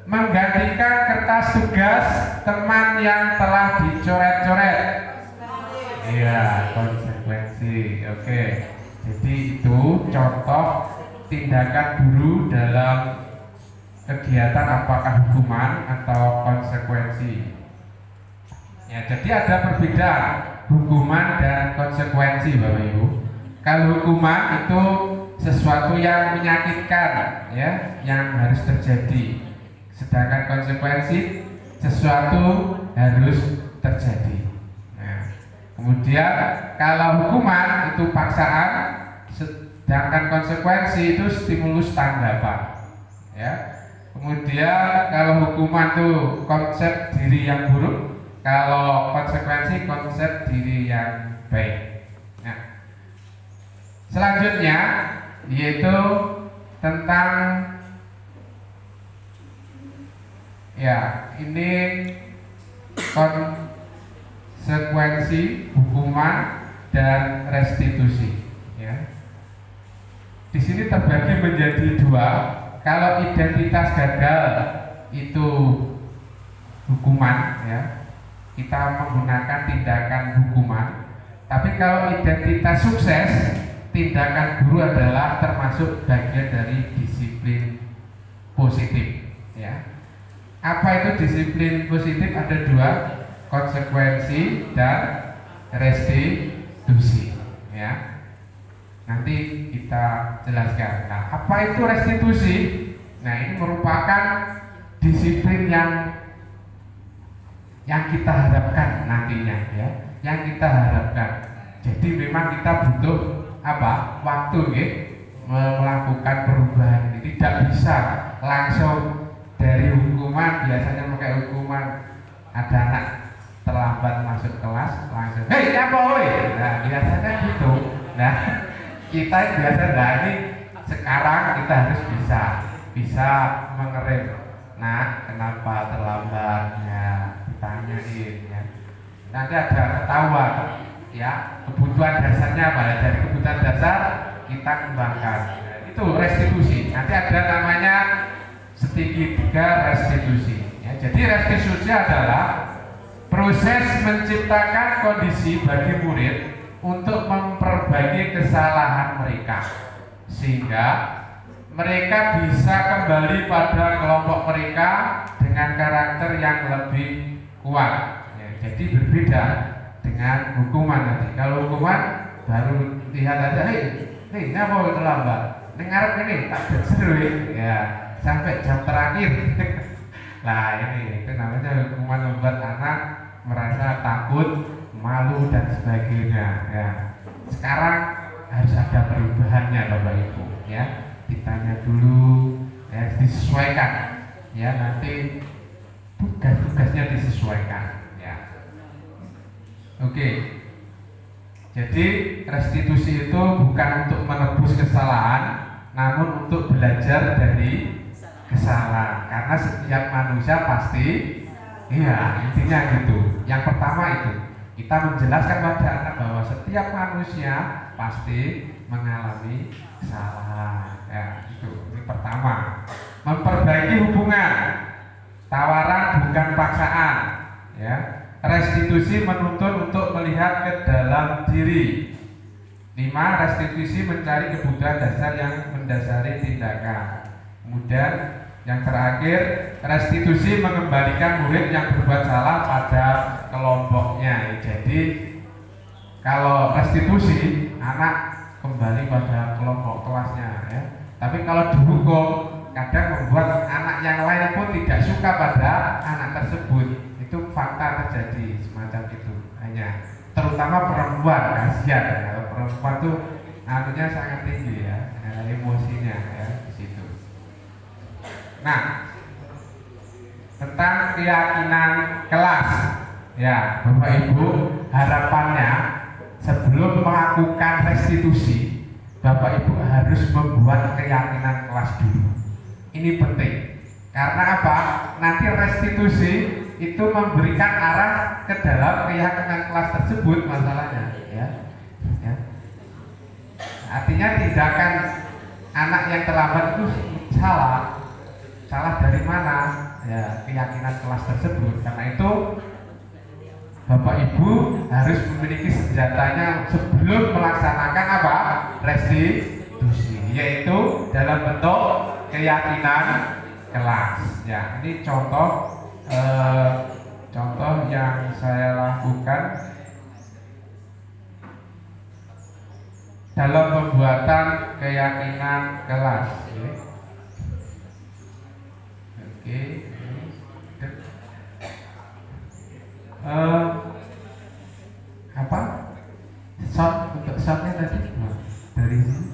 menggantikan kertas tugas teman yang telah dicoret-coret. Iya, konsekuensi. Oke. Jadi itu contoh tindakan guru dalam kegiatan apakah hukuman atau konsekuensi. Ya, jadi ada perbedaan hukuman dan konsekuensi, Bapak Ibu. Kalau hukuman itu sesuatu yang menyakitkan ya, yang harus terjadi. Sedangkan konsekuensi sesuatu harus terjadi. Nah, kemudian kalau hukuman itu paksaan, sedangkan konsekuensi itu stimulus tanggapan. Ya. Kemudian kalau hukuman itu konsep diri yang buruk, kalau konsekuensi konsep diri yang baik. Nah, selanjutnya yaitu tentang ya, ini konsekuensi hukuman dan restitusi ya. Di sini terbagi menjadi 2. Kalau identitas gagal itu hukuman ya, kita menggunakan tindakan hukuman. Tapi kalau identitas sukses, tindakan guru adalah termasuk bagian dari disiplin positif ya. Apa itu disiplin positif? Ada 2, konsekuensi dan restitusi ya. Nanti kita jelaskan. Nah, apa itu restitusi? Nah, ini merupakan disiplin yang kita harapkan nantinya ya, yang kita harapkan. Jadi memang kita butuh waktu ya, melakukan perubahan. Ini tidak bisa langsung dari hukuman. Biasanya pakai hukuman, ada anak terlambat masuk kelas langsung, hei apa woi? Nah, biasanya gitu. Nah, kita biasa ini sekarang kita harus bisa mengerem. Nah, kenapa terlambat ya, ditanyain ya. Nanti ada ketahuan ya, kebutuhan dasarnya apa ya, dari kebutuhan dasar kita kembangkan. Nah, itu restitusi. Nanti ada namanya segitiga restitusi ya. Jadi restitusi adalah proses menciptakan kondisi bagi murid untuk memperbaiki kesalahan mereka sehingga mereka bisa kembali pada kelompok mereka dengan karakter yang lebih kuat ya. Jadi berbeda dengan hukuman tadi. Kalau hukuman baru lihat aja, hei ngapa terlambat, dengar ini tak seru ya sampai jam terakhir. Nah, ini itu namanya hukuman membuat anak merasa takut, malu dan sebagainya ya. Sekarang harus ada perubahannya Bapak Ibu ya. ditanya dulu, ya disesuaikan, ya nanti tugas-tugasnya disesuaikan, ya. Oke. Jadi restitusi itu bukan untuk menebus kesalahan, namun untuk belajar dari kesalahan. Karena setiap manusia pasti, iya intinya gitu. Yang pertama itu kita menjelaskan pada anak bahwa setiap manusia pasti mengalami kesalahan. Ya itu. Ini pertama. Memperbaiki hubungan. Tawaran bukan paksaan. Ya. Restitusi menuntun untuk melihat ke dalam diri. 5. Restitusi mencari kebutuhan dasar yang mendasari tindakan. Kemudian yang terakhir, restitusi mengembalikan murid yang berbuat salah pada kelompoknya. Jadi kalau restitusi, anak kembali pada kelompok kelasnya, ya. Tapi kalau dihukum, kadang membuat anak yang lain pun tidak suka pada anak tersebut. Itu fakta terjadi semacam itu. Hanya terutama perempuan, kasihan ya. Kalau perempuan tuh artinya sangat tinggi ya, emosinya ya di situ. Nah, tentang keyakinan kelas, ya Bapak Ibu, harapannya sebelum melakukan restitusi, Bapak Ibu harus membuat keyakinan kelas dulu. Ini penting, karena apa? Nanti restitusi itu memberikan arah ke dalam keyakinan kelas tersebut masalahnya, ya. Ya. Artinya tindakan anak yang terlambat itu salah dari mana? Ya, keyakinan kelas tersebut. Karena itu Bapak Ibu harus memiliki senjatanya sebelum melaksanakan apa? Restitusi, yaitu dalam bentuk keyakinan kelas. Ya, ini contoh yang saya lakukan dalam pembuatan keyakinan kelas. Oke. Apa? Shot untuk shotnya tadi dari sini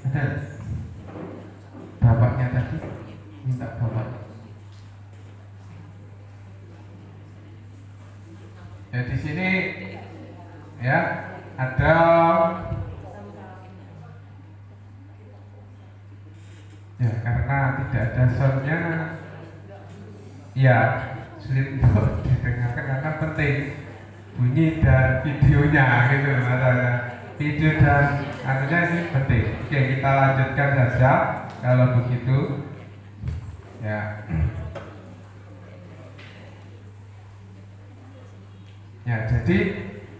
ada bapaknya tadi, minta bapak. Ya di sini ya ada ya karena tidak ada soundnya ya sulit untuk didengarkan karena penting bunyi dan videonya gitu masalahnya. Video dan artinya ini penting. Oke, kita lanjutkan saja kalau begitu ya. Ya, jadi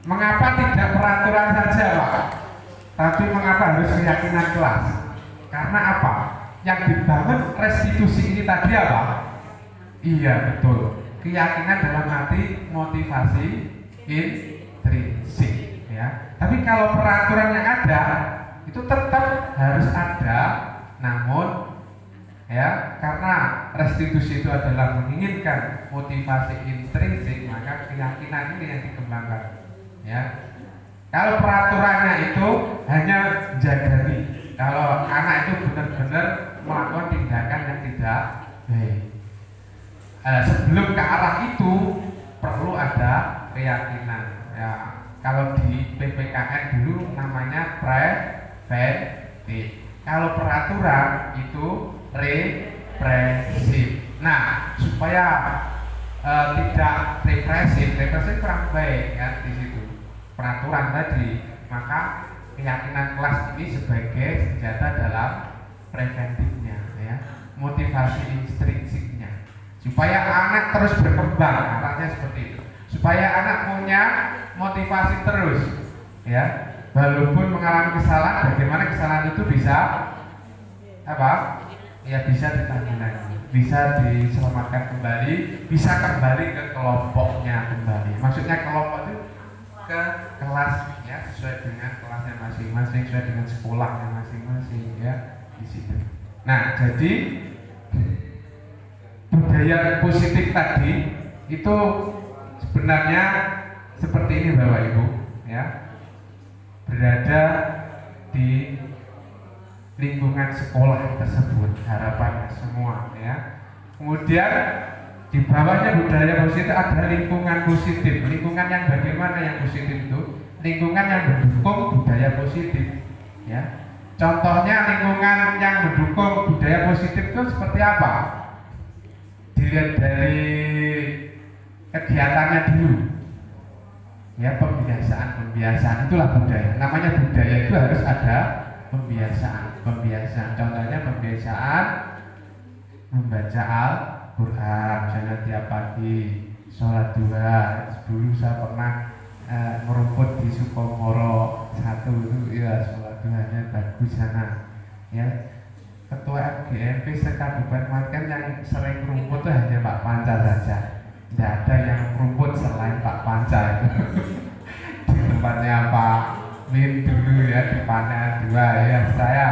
mengapa tidak peraturan saja, Pak? Tapi mengapa harus keyakinan kelas? Karena apa? Yang dibangun restitusi ini tadi apa? Iya, betul. Keyakinan dalam arti motivasi intrinsik, ya. Tapi kalau peraturan yang ada itu tetap harus ada, namun ya karena restitusi itu adalah menginginkan motivasi intrinsik, maka keyakinan ini yang dikembangkan, ya. Kalau peraturannya itu hanya jagari, kalau anak itu benar-benar melakukan tindakan yang tidak baik, sebelum ke arah itu perlu ada keyakinan, ya. Kalau di PPKN dulu namanya preventif, kalau peraturan itu represif. Nah, supaya tidak represif kurang baik ya di situ peraturan tadi, maka keyakinan kelas ini sebagai senjata dalam preventifnya, ya, motivasi intrinsiknya, supaya anak terus berkembang, arahnya seperti itu, supaya anak punya motivasi terus, ya, walaupun mengalami kesalahan, bagaimana kesalahan itu bisa apa? Ya bisa ditanggulangi, bisa diselamatkan kembali, bisa kembali ke kelompoknya kembali. Maksudnya kelompok itu ke kelas, ya, sesuai dengan kelasnya masing-masing, sesuai dengan sekolahnya masing-masing, ya, di situ. Nah, jadi budaya positif tadi itu sebenarnya seperti ini Bapak Ibu, ya, berada di lingkungan sekolah tersebut, harapannya semua ya. Kemudian di bawahnya budaya positif ada lingkungan positif. Lingkungan yang bagaimana yang positif itu? Lingkungan yang mendukung budaya positif ya. Contohnya lingkungan yang mendukung budaya positif itu seperti apa? Dilihat dari kegiatannya dulu ya, pembiasaan itulah budaya. Namanya budaya itu harus ada pembiasaan. Contohnya pembiasaan membaca Al-Quran, misalnya tiap pagi sholat duha. Dulu saya pernah merumput di Sukomoro 1 itu ya, sholat duhanya bagus sana ya. Ketua FGMP se-Kabupaten Klaten yang sering merumput itu hanya Pak Panca saja. Tidak ada yang merumput selain Pak Panca itu. Di tempatnya Pak Min dulu ya, di Panah 2 ya, saya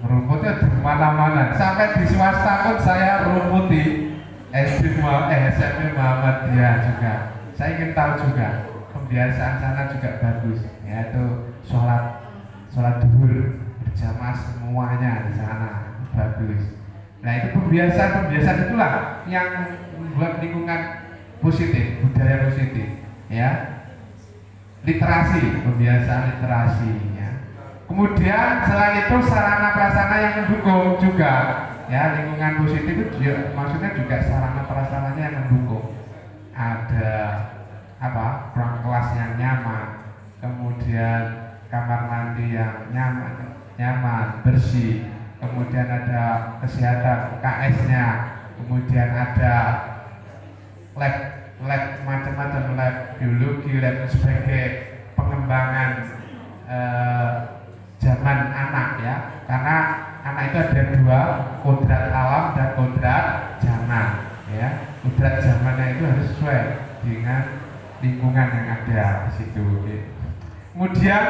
merumputnya di mana-mana. Sampai di swasta pun saya rumputi. SMP Muhammadiyah juga. Saya ingin tahu juga pembiasaan sana juga bagus, yaitu sholat duhur berjamaah semuanya di sana bagus. Nah itu pembiasaan itulah yang membuat lingkungan positif, budaya positif ya. Literasi, pembiasaan literasi ya. Kemudian selain itu sarana prasarana yang mendukung juga ya. Lingkungan positif itu juga, maksudnya juga sarana prasarananya yang mendukung. Ada ruang kelas yang nyaman, kemudian kamar mandi yang nyaman, bersih, kemudian ada kesehatan UKS-nya, kemudian ada lab macam-macam, lab biologi, lab sebagai pengembangan zaman anak ya, karena anak itu ada 2, kodrat alam dan kodrat zaman ya. Kodrat zamannya itu harus sesuai dengan lingkungan yang ada di situ. Kemudian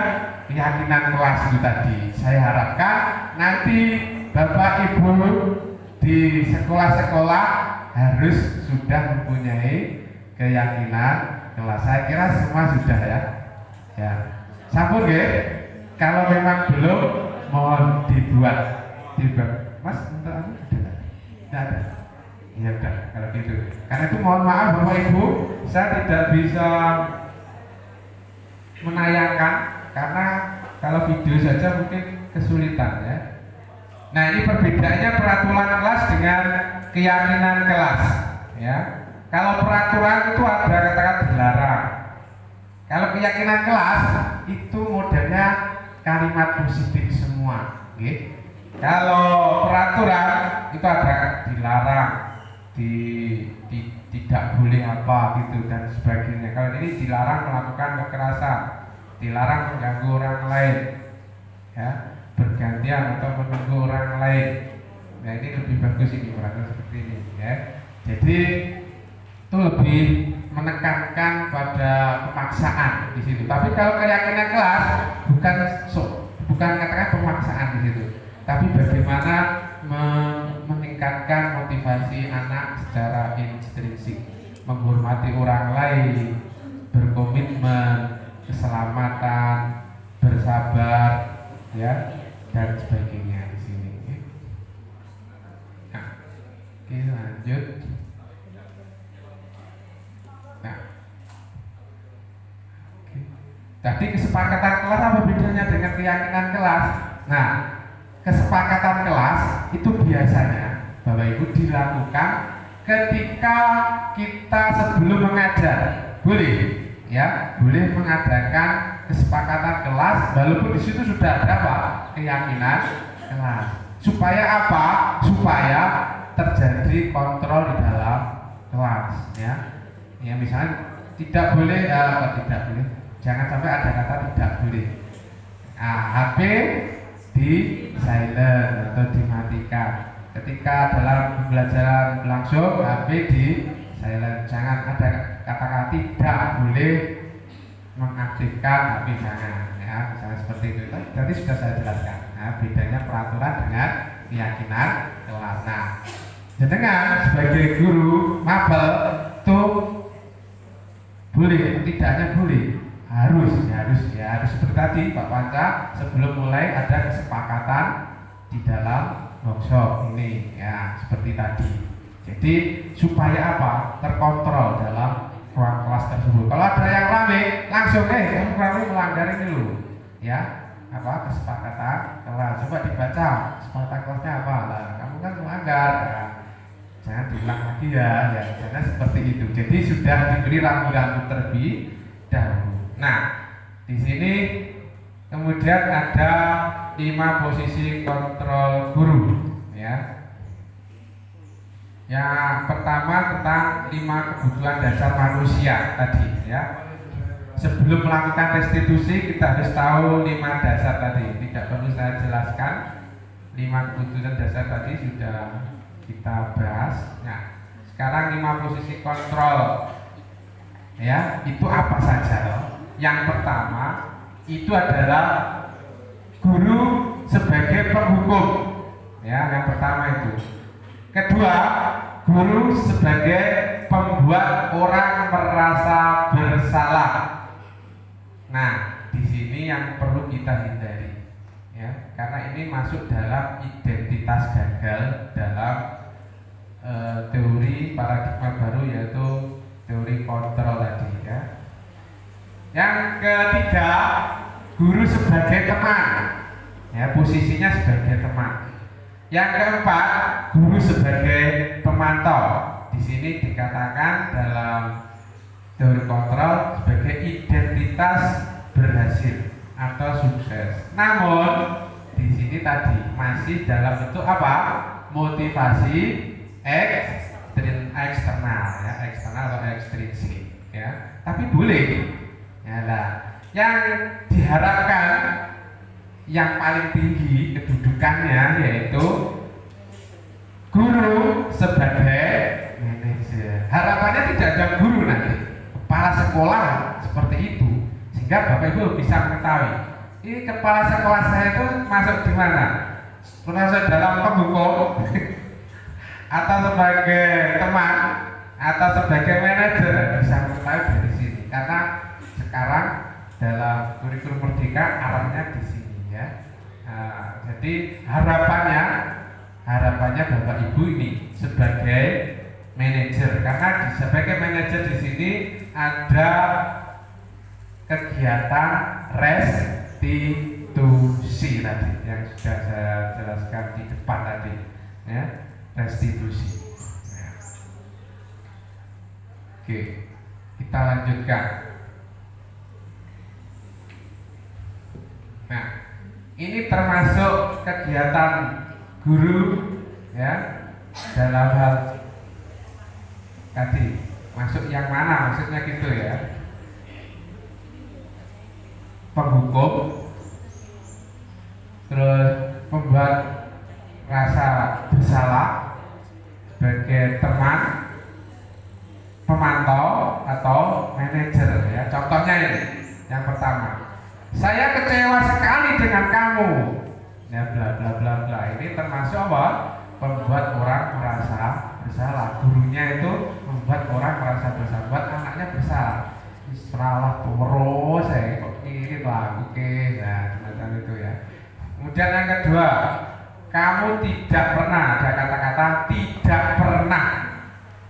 keyakinan kelas itu tadi, saya harapkan nanti Bapak Ibu di sekolah-sekolah harus sudah mempunyai keyakinan kelas. Saya kira semua sudah ya. Ya, sampun ya. Kalau memang belum, mohon dibuat. Mas, untuk aku ada? Tidak ada. Ya udah, kalau gitu. Karena itu mohon maaf Bapak Ibu, saya tidak bisa menayangkan karena kalau video saja mungkin kesulitan ya. Nah ini perbedaannya peraturan kelas dengan keyakinan kelas ya. Kalau peraturan itu ada kata-kata dilarang. Kalau keyakinan kelas itu modelnya kalimat positif semua. Okay? Kalau peraturan itu ada dilarang, tidak boleh apa gitu dan sebagainya. Kalau ini dilarang melakukan kekerasan, dilarang mengganggu orang lain, ya, bergantian atau menunggu orang lain. Nah ini lebih bagus ini peraturan seperti ini, ya. Jadi itu lebih menekankan pada pemaksaan di situ. Tapi kalau keyakinan kelas bukan katakan pemaksaan di situ, tapi bagaimana meningkatkan motivasi anak secara intrinsik, menghormati orang lain, berkomitmen, keselamatan, bersabar, ya, dan sebagainya di sini. Nah, oke lanjut. Nah, oke. Tadi kesepakatan kelas apa bedanya dengan keyakinan kelas? Nah, kesepakatan kelas itu biasanya Bapak Ibu dilakukan ketika kita sebelum mengajar, boleh ya, boleh mengadakan kesepakatan kelas walaupun di situ sudah ada apa? Keyakinan kelas. Supaya apa? Supaya terjadi kontrol di dalam kelas ya. Ya misalnya tidak boleh jangan sampai ada kata tidak boleh. Nah, HP di silent atau dimatikan. Ketika dalam pembelajaran berlangsung, HP di silent. Jangan ada kata-kata tidak boleh mengaktifkan HP, jangan ya, misalnya seperti itu. Tadi sudah saya jelaskan. Nah, bedanya peraturan dengan keyakinan kelas. Nah, jenengan sebagai guru mapel itu boleh, tidaknya boleh, harus seperti tadi Pak Panca, sebelum mulai ada kesepakatan di dalam workshop ini ya, seperti tadi. Jadi supaya apa? Terkontrol dalam ruang kelas tersebut. Kalau ada yang rame, langsung kamu rame melanggar ini loh ya, apa kesepakatan kelas. Coba dibaca kesepakatan kelasnya apa lah, kamu kan melanggar ya. Jangan diulang lagi ya, jangan seperti itu. Jadi sudah diberi rambu-rambu terlebih dahulu. Nah, di sini kemudian ada 5 posisi kontrol guru ya. Yang pertama tentang 5 kebutuhan dasar manusia tadi ya. Sebelum melakukan restitusi kita harus tahu 5 dasar tadi. Tidak perlu saya jelaskan. 5 kebutuhan dasar tadi sudah kita bahas. Nah, sekarang 5 posisi kontrol ya, itu apa saja? Yang pertama itu adalah guru sebagai penghukum ya, yang pertama itu. Kedua, guru sebagai pembuat orang merasa bersalah. Nah, di sini yang perlu kita hindari ya, karena ini masuk dalam identitas gagal dalam teori paradigma baru, yaitu teori kontrol tadi ya. Yang ketiga, guru sebagai teman ya, posisinya sebagai teman. Yang keempat, guru sebagai pemantau. Di sini dikatakan dalam teori kontrol sebagai identitas berhasil atau sukses. Namun di sini tadi masih dalam bentuk apa? Motivasi eksternal ya, eksternal atau ekstrinsik ya. Tapi boleh ya lah. Yang diharapkan yang paling tinggi kedudukannya yaitu guru sebagai manajer. Harapannya tidak ada guru nanti, kepala sekolah seperti itu, sehingga Bapak Ibu bisa mengetahui ini kepala sekolah saya itu masuk di mana, masuk dalam penghukum atau sebagai teman atau sebagai manajer, bisa mengetahui dari sini. Karena sekarang dalam kurikulum Merdeka arahnya di sini ya. Jadi harapannya Bapak Ibu ini sebagai manajer, karena sebagai manajer di sini ada kegiatan restitusi tadi yang sudah saya jelaskan di depan tadi ya, restitusi ya. Oke, kita lanjutkan. Nah, ini termasuk kegiatan guru ya, dalam hal tadi masuk yang mana maksudnya gitu ya, penghukum, terus membuat rasa bersalah sebagai teman, pemantau atau manajer ya. Contohnya ini yang pertama, saya kecewa sekali dengan kamu ya, bla bla bla bla. Ini termasuk apa? Membuat orang merasa bersalah. Gurunya itu membuat orang merasa bersalah, buat anaknya bersalah. Salah terus saya kok ini lah, oke, nah semacam itu ya. Kemudian yang kedua, kamu tidak pernah, ada kata-kata tidak pernah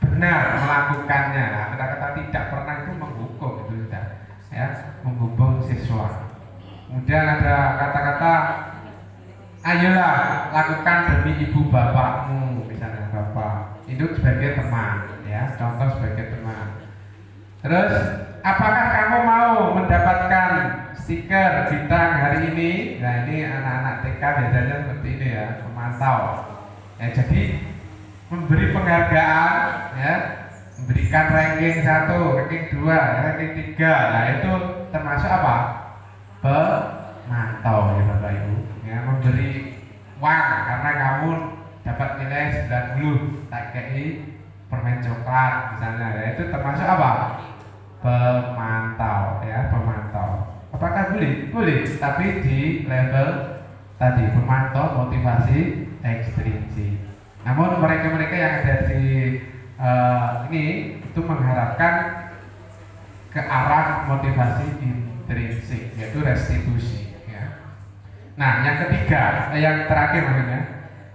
benar melakukannya. Nah, kata-kata tidak pernah itu menghukum, itu sudah ya, menghukum siswa. Kemudian ada kata-kata ayolah lakukan demi ibu bapakmu, misalnya bapak, itu sebagai teman ya, contoh sebagai teman. Terus apakah kamu mau mendapatkan stiker bintang hari ini? Nah, ini anak-anak TK biasanya seperti ini ya, pemantau ya. Jadi memberi penghargaan ya, memberikan ranking 1, ranking 2, ranking 3. Nah, itu termasuk apa? Pemantau ya Bapak Ibu ya, memberi uang karena kamu dapat nilai 90, tak kei permen coklat misalnya ya, itu termasuk apa? Pemantau ya, pemantau. Apakah boleh? Boleh, tapi di level tadi pemantau motivasi ekstrinsik. Namun mereka-mereka yang ada di ini itu mengharapkan ke arah motivasi intrinsik, yaitu restitusi ya. Nah, yang ketiga, yang terakhir maksudnya,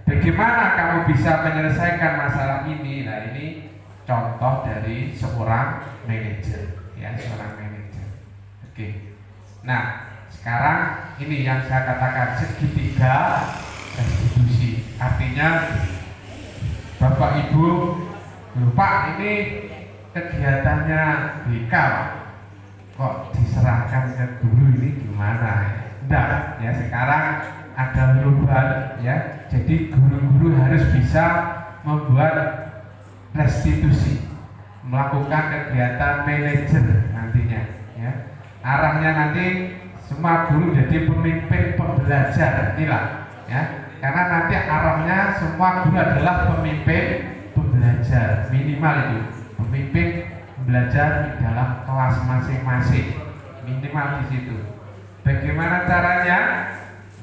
bagaimana kamu bisa menyelesaikan masalah ini? Nah, ini contoh dari seorang manajer, ya, seorang manajer. Oke. Nah, sekarang ini yang saya katakan segitiga restitusi. Artinya Bapak Ibu, Pak, ini kegiatannya BK kok diserahkan ke guru, ini gimana? Enggak, ya, sekarang ada perubahan, ya. Jadi guru-guru harus bisa membuat restitusi, melakukan kegiatan manajer nantinya, ya. Arahnya nanti semua guru jadi pemimpin pembelajar, inilah, ya. Karena nanti arahnya semua guru adalah pemimpin pembelajar, minimal itu pemimpin belajar di dalam kelas masing-masing, minimal di situ. Bagaimana caranya?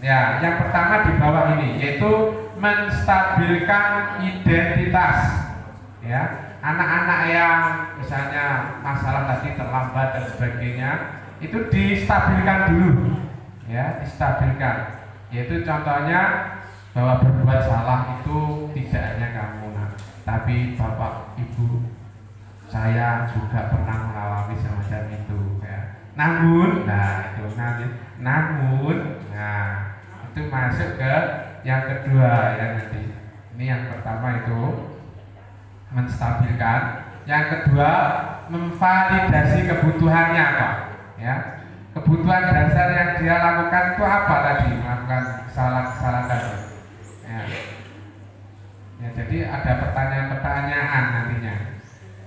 Ya, yang pertama di bawah ini, yaitu menstabilkan identitas. Ya, anak-anak yang misalnya masalah tadi terlambat dan sebagainya, itu distabilkan dulu. Ya, distabilkan. Yaitu contohnya bahwa berbuat salah itu tidak hanya kamu, tapi Bapak Ibu, saya juga pernah mengalami semacam itu, ya. Namun, nah itu nanti, namun, nah itu masuk ke yang kedua, ya nanti. Ini yang pertama itu menstabilkan, yang kedua memvalidasi kebutuhannya, Pak. Ya, kebutuhan dasar yang dia lakukan itu apa tadi? Melakukan kesalahan-kesalahan tadi. Ya, jadi ada pertanyaan-pertanyaan nantinya.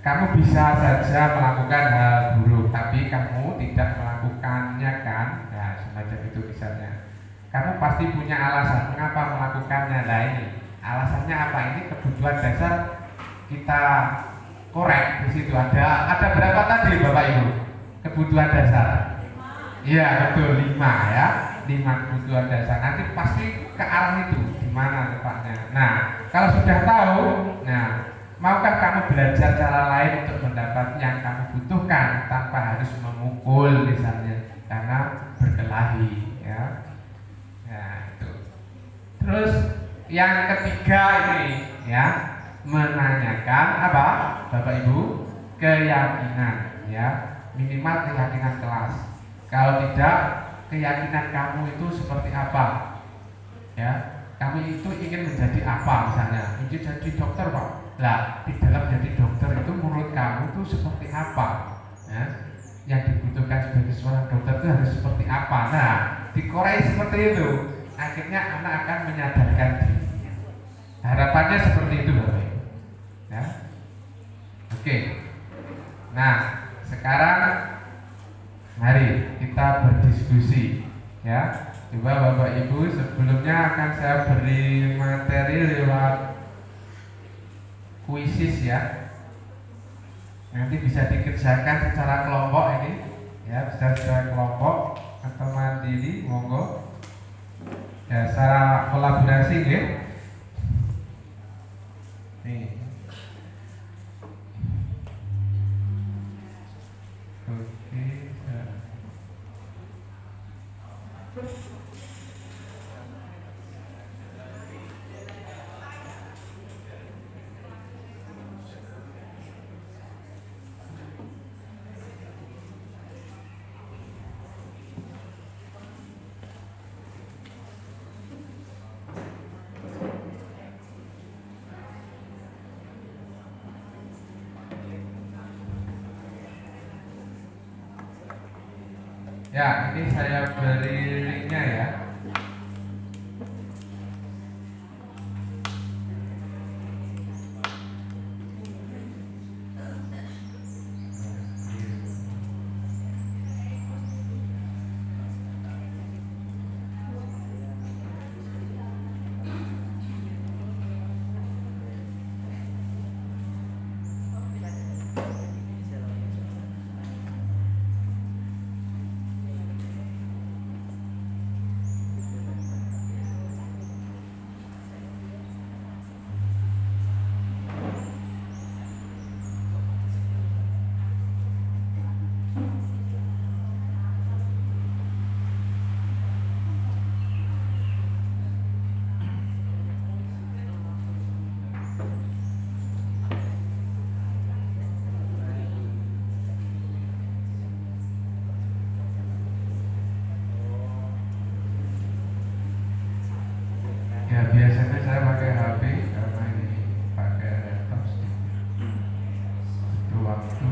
Kamu bisa saja melakukan hal buruk, tapi kamu tidak melakukannya, kan? Nah, semacam itu misalnya. Kamu pasti punya alasan mengapa melakukannya. Nah, ini alasannya apa? Ini kebutuhan dasar kita korek di situ. Ada berapa tadi, Bapak Ibu? Kebutuhan dasar. Iya, betul, 5, ya. 5 kebutuhan dasar. Nanti pasti ke arah itu, di mana tepatnya. Nah, kalau sudah tahu, nah, maukah kamu belajar cara lain untuk mendapat yang kamu butuhkan tanpa harus memukul misalnya karena berkelahi, ya. Nah, itu. Terus yang ketiga ini, ya, menanyakan apa, Bapak Ibu? Keyakinan, ya, minimal keyakinan kelas. Kalau tidak, keyakinan kamu itu seperti apa? Ya, kamu itu ingin menjadi apa misalnya? Ingin jadi dokter, Pak. Lah, di dalam jadi dokter itu menurut kamu itu seperti apa? Ya, yang dibutuhkan sebagai seorang dokter itu harus seperti apa? Nah, dikoreksi seperti itu, akhirnya anak akan menyadarkan dirinya. Harapannya seperti itu, Bapak Ibu. Ya, oke. Nah, sekarang mari kita berdiskusi, ya. Coba Bapak Ibu, sebelumnya akan saya beri materi lewat kuisis, ya. Nanti bisa dikerjakan secara kelompok ini, ya, bisa secara kelompok atau mandiri, monggo. Ya, secara kolaborasi, ya. Nih. Oke. Ya, ini saya beri linknya, ya. Ya biasanya saya pakai HP karena ini pakai laptop sedikit. Itu waktu.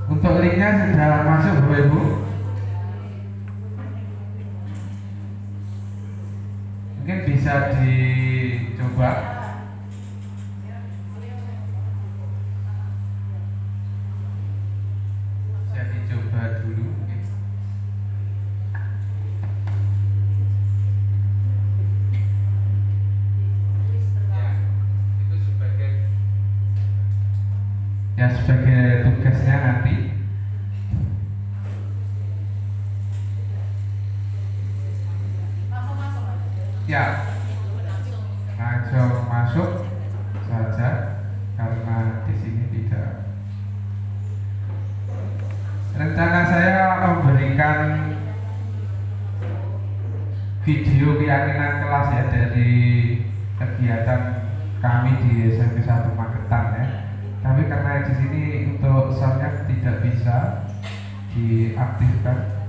Untuk linknya sudah masuk Bapak Ibu. Mungkin bisa dicoba. Bisa dicoba dulu mungkin. Ya, itu sebagai tugasnya nanti. Ya, langsung masuk saja karena di sini tidak. Rencana saya memberikan video keyakinan kelas ya dari kegiatan kami di SMP 1 Magetan ya. Tapi karena di sini untuk soundnya tidak bisa diaktifkan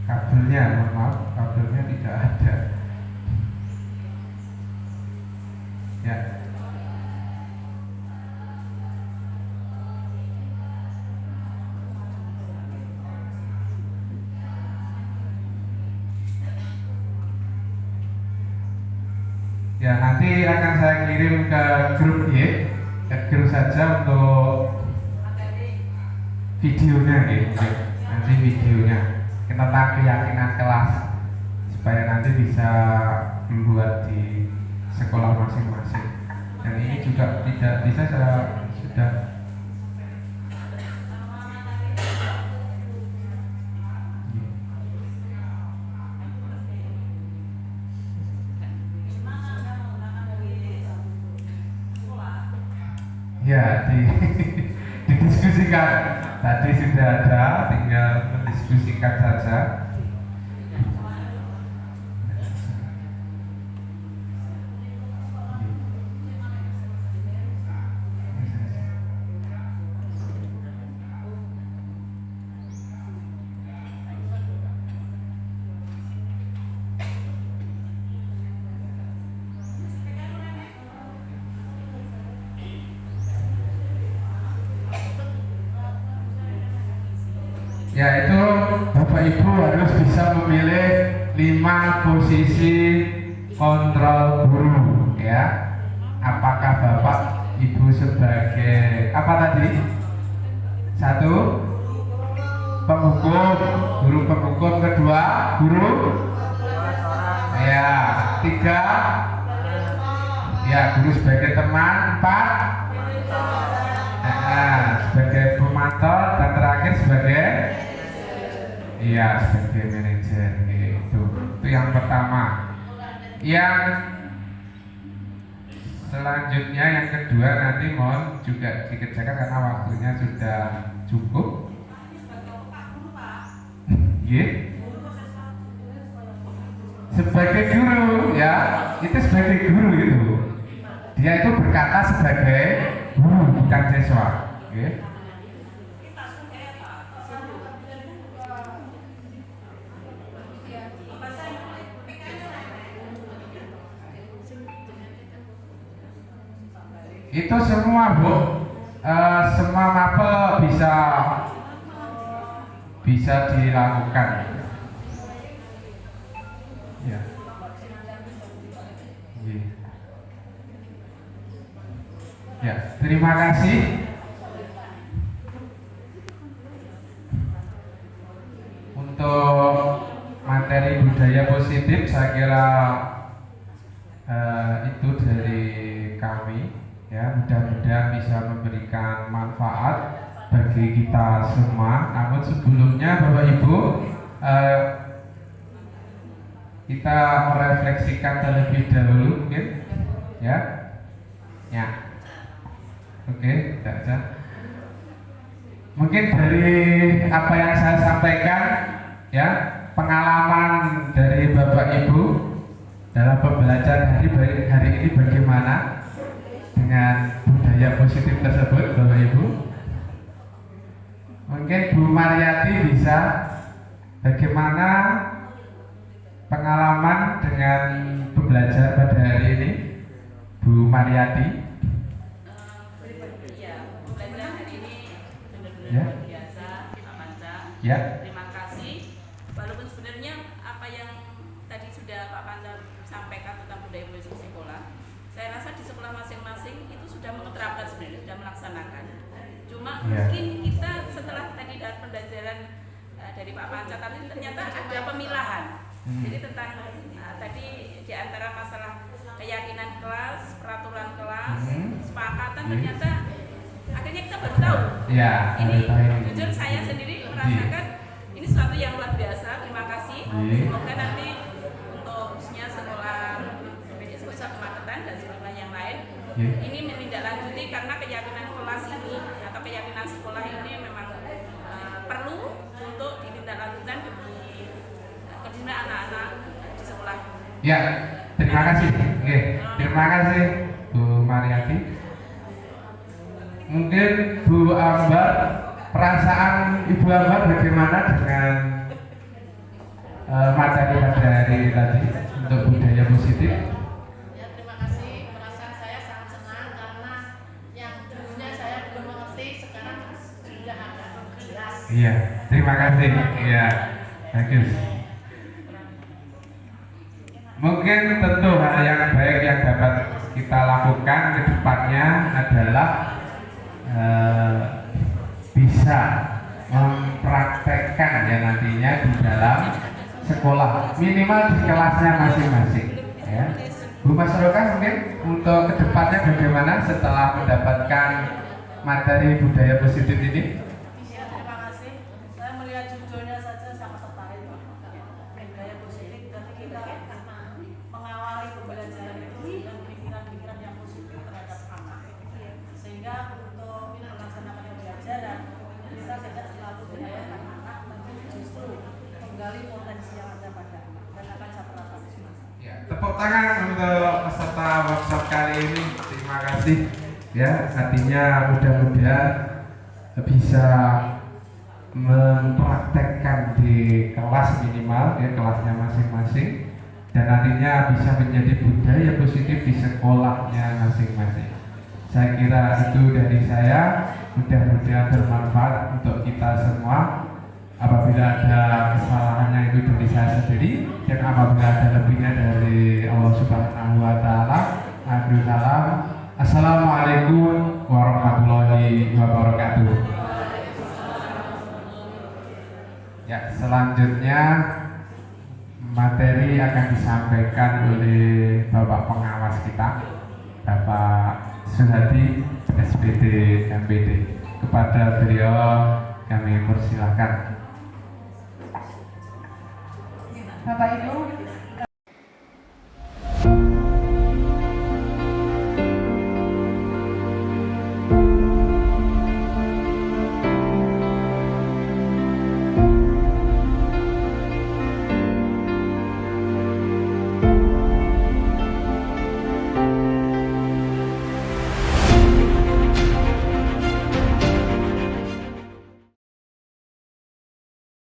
kabelnya, mohon maaf, kabelnya tidak ada. Ya. Ya, nanti akan saya kirim ke grup ya, ke grup saja untuk videonya gitu. Nanti videonya tentang keyakinan kelas supaya nanti bisa membuat di sekolah masing-masing. Dan ini juga tidak bisa saya sudah ya didiskusikan. Tadi sudah ada, tinggal mendiskusikan saja. Yaitu Bapak Ibu harus bisa memilih 5 posisi kontrol guru ya. Apakah Bapak Ibu sebagai apa tadi? 1 penghukum, guru penghukum. 2 guru ya. 3 ya guru sebagai teman. 4 sebagai pemantau. Dan terakhir sebagai sebagai manajer gitu. Itu yang pertama. Yang selanjutnya yang kedua nanti mohon juga dikerjakan karena waktunya sudah cukup. Sebagai guru ya, itu sebagai guru itu. Dia itu berkata sebagai guru bukan siswa. Itu semua Bu, semua mapel bisa dilakukan. Ya. Iya. Ya, terima kasih. Untuk materi budaya positif, saya kira itu dari kami. Ya, mudah-mudahan bisa memberikan manfaat bagi kita semua. Namun sebelumnya, Bapak Ibu, kita merefleksikan terlebih dahulu, mungkin, ya. Oke, saja. Mungkin dari apa yang saya sampaikan, ya, pengalaman dari Bapak Ibu dalam pembelajaran hari ini bagaimana dengan budaya positif tersebut, Bapak Ibu. Mungkin Bu Mariati bisa bagaimana pengalaman dengan pembelajaran pada hari ini, Bu Mariati. Pembelajaran hari ini benar-benar Ya. luar biasa, Pak Panca. Ya. Terima kasih. Walaupun sebenarnya apa yang tadi sudah Pak Panca sampaikan tentang budaya positif sekolah, saya rasa di sekolah masing-masing itu sudah menerapkan sebenarnya, sudah melaksanakan. Cuma mungkin kita setelah tadi dari pembelajaran dari Pak Panca tadi ternyata ada pemilahan. Jadi tentang tadi di antara masalah keyakinan kelas, peraturan kelas, kesepakatan, ternyata akhirnya kita baru tahu. Ya, Ini jujur saya sendiri merasakan ini sesuatu yang luar biasa. Terima kasih. Semoga nanti untuk khususnya sekolah Kemacetan dan sekolah yang lain ini menindaklanjuti, karena keyakinan kelas ini atau keyakinan sekolah ini memang perlu untuk ditindaklanjutkan demi kedisiplinan anak-anak di sekolah. Ya, terima kasih. Oke, terima kasih Bu Mariati. Mungkin Bu Ambar, perasaan Ibu Ambar bagaimana dengan materi pada hari tadi untuk budaya positif? Ya, terima kasih. Perasaan saya sangat senang karena yang dulunya saya belum mengerti, sekarang sudah agak jelas. Iya, terima kasih. Iya, bagus. Mungkin tentu hal yang baik yang dapat kita lakukan ke depannya adalah bisa mempraktekkan ya nantinya di dalam sekolah, minimal di kelasnya masing-masing, ya. Bu Mas Roka, mungkin untuk kedepannya bagaimana setelah mendapatkan materi budaya positif ini? Ya, terima kasih. Saya melihat judulnya saja sangat tertarik, Pak. Budaya positif, tapi kita mengawali pembelajaran itu dengan pikiran-pikiran yang positif terhadap anak. Sehingga untuk melaksanakan pembelajaran, kita tidak selalu menyayangi anak, tapi justru menggali potensi yang ada pada anak dan akan saya Ya, tepuk tangan untuk peserta workshop kali ini. Terima kasih. Ya, artinya mudah-mudahan bisa mempraktekkan di kelas minimal, ya kelasnya masing-masing, dan nantinya bisa menjadi budaya positif di sekolahnya masing-masing. Saya kira itu dari saya. Mudah-mudahan bermanfaat untuk kita semua. Apabila ada kesalahannya itu dari saya sendiri, dan apabila ada lebihnya dari Allah Subhanahu wa Ta'ala. Akhirul salam. Assalamualaikum warahmatullahi wabarakatuh. Ya, selanjutnya materi akan disampaikan oleh Bapak pengawas kita, Bapak Suhadi, SPD MPD. Kepada beliau kami persilahkan. Bapak Ibu,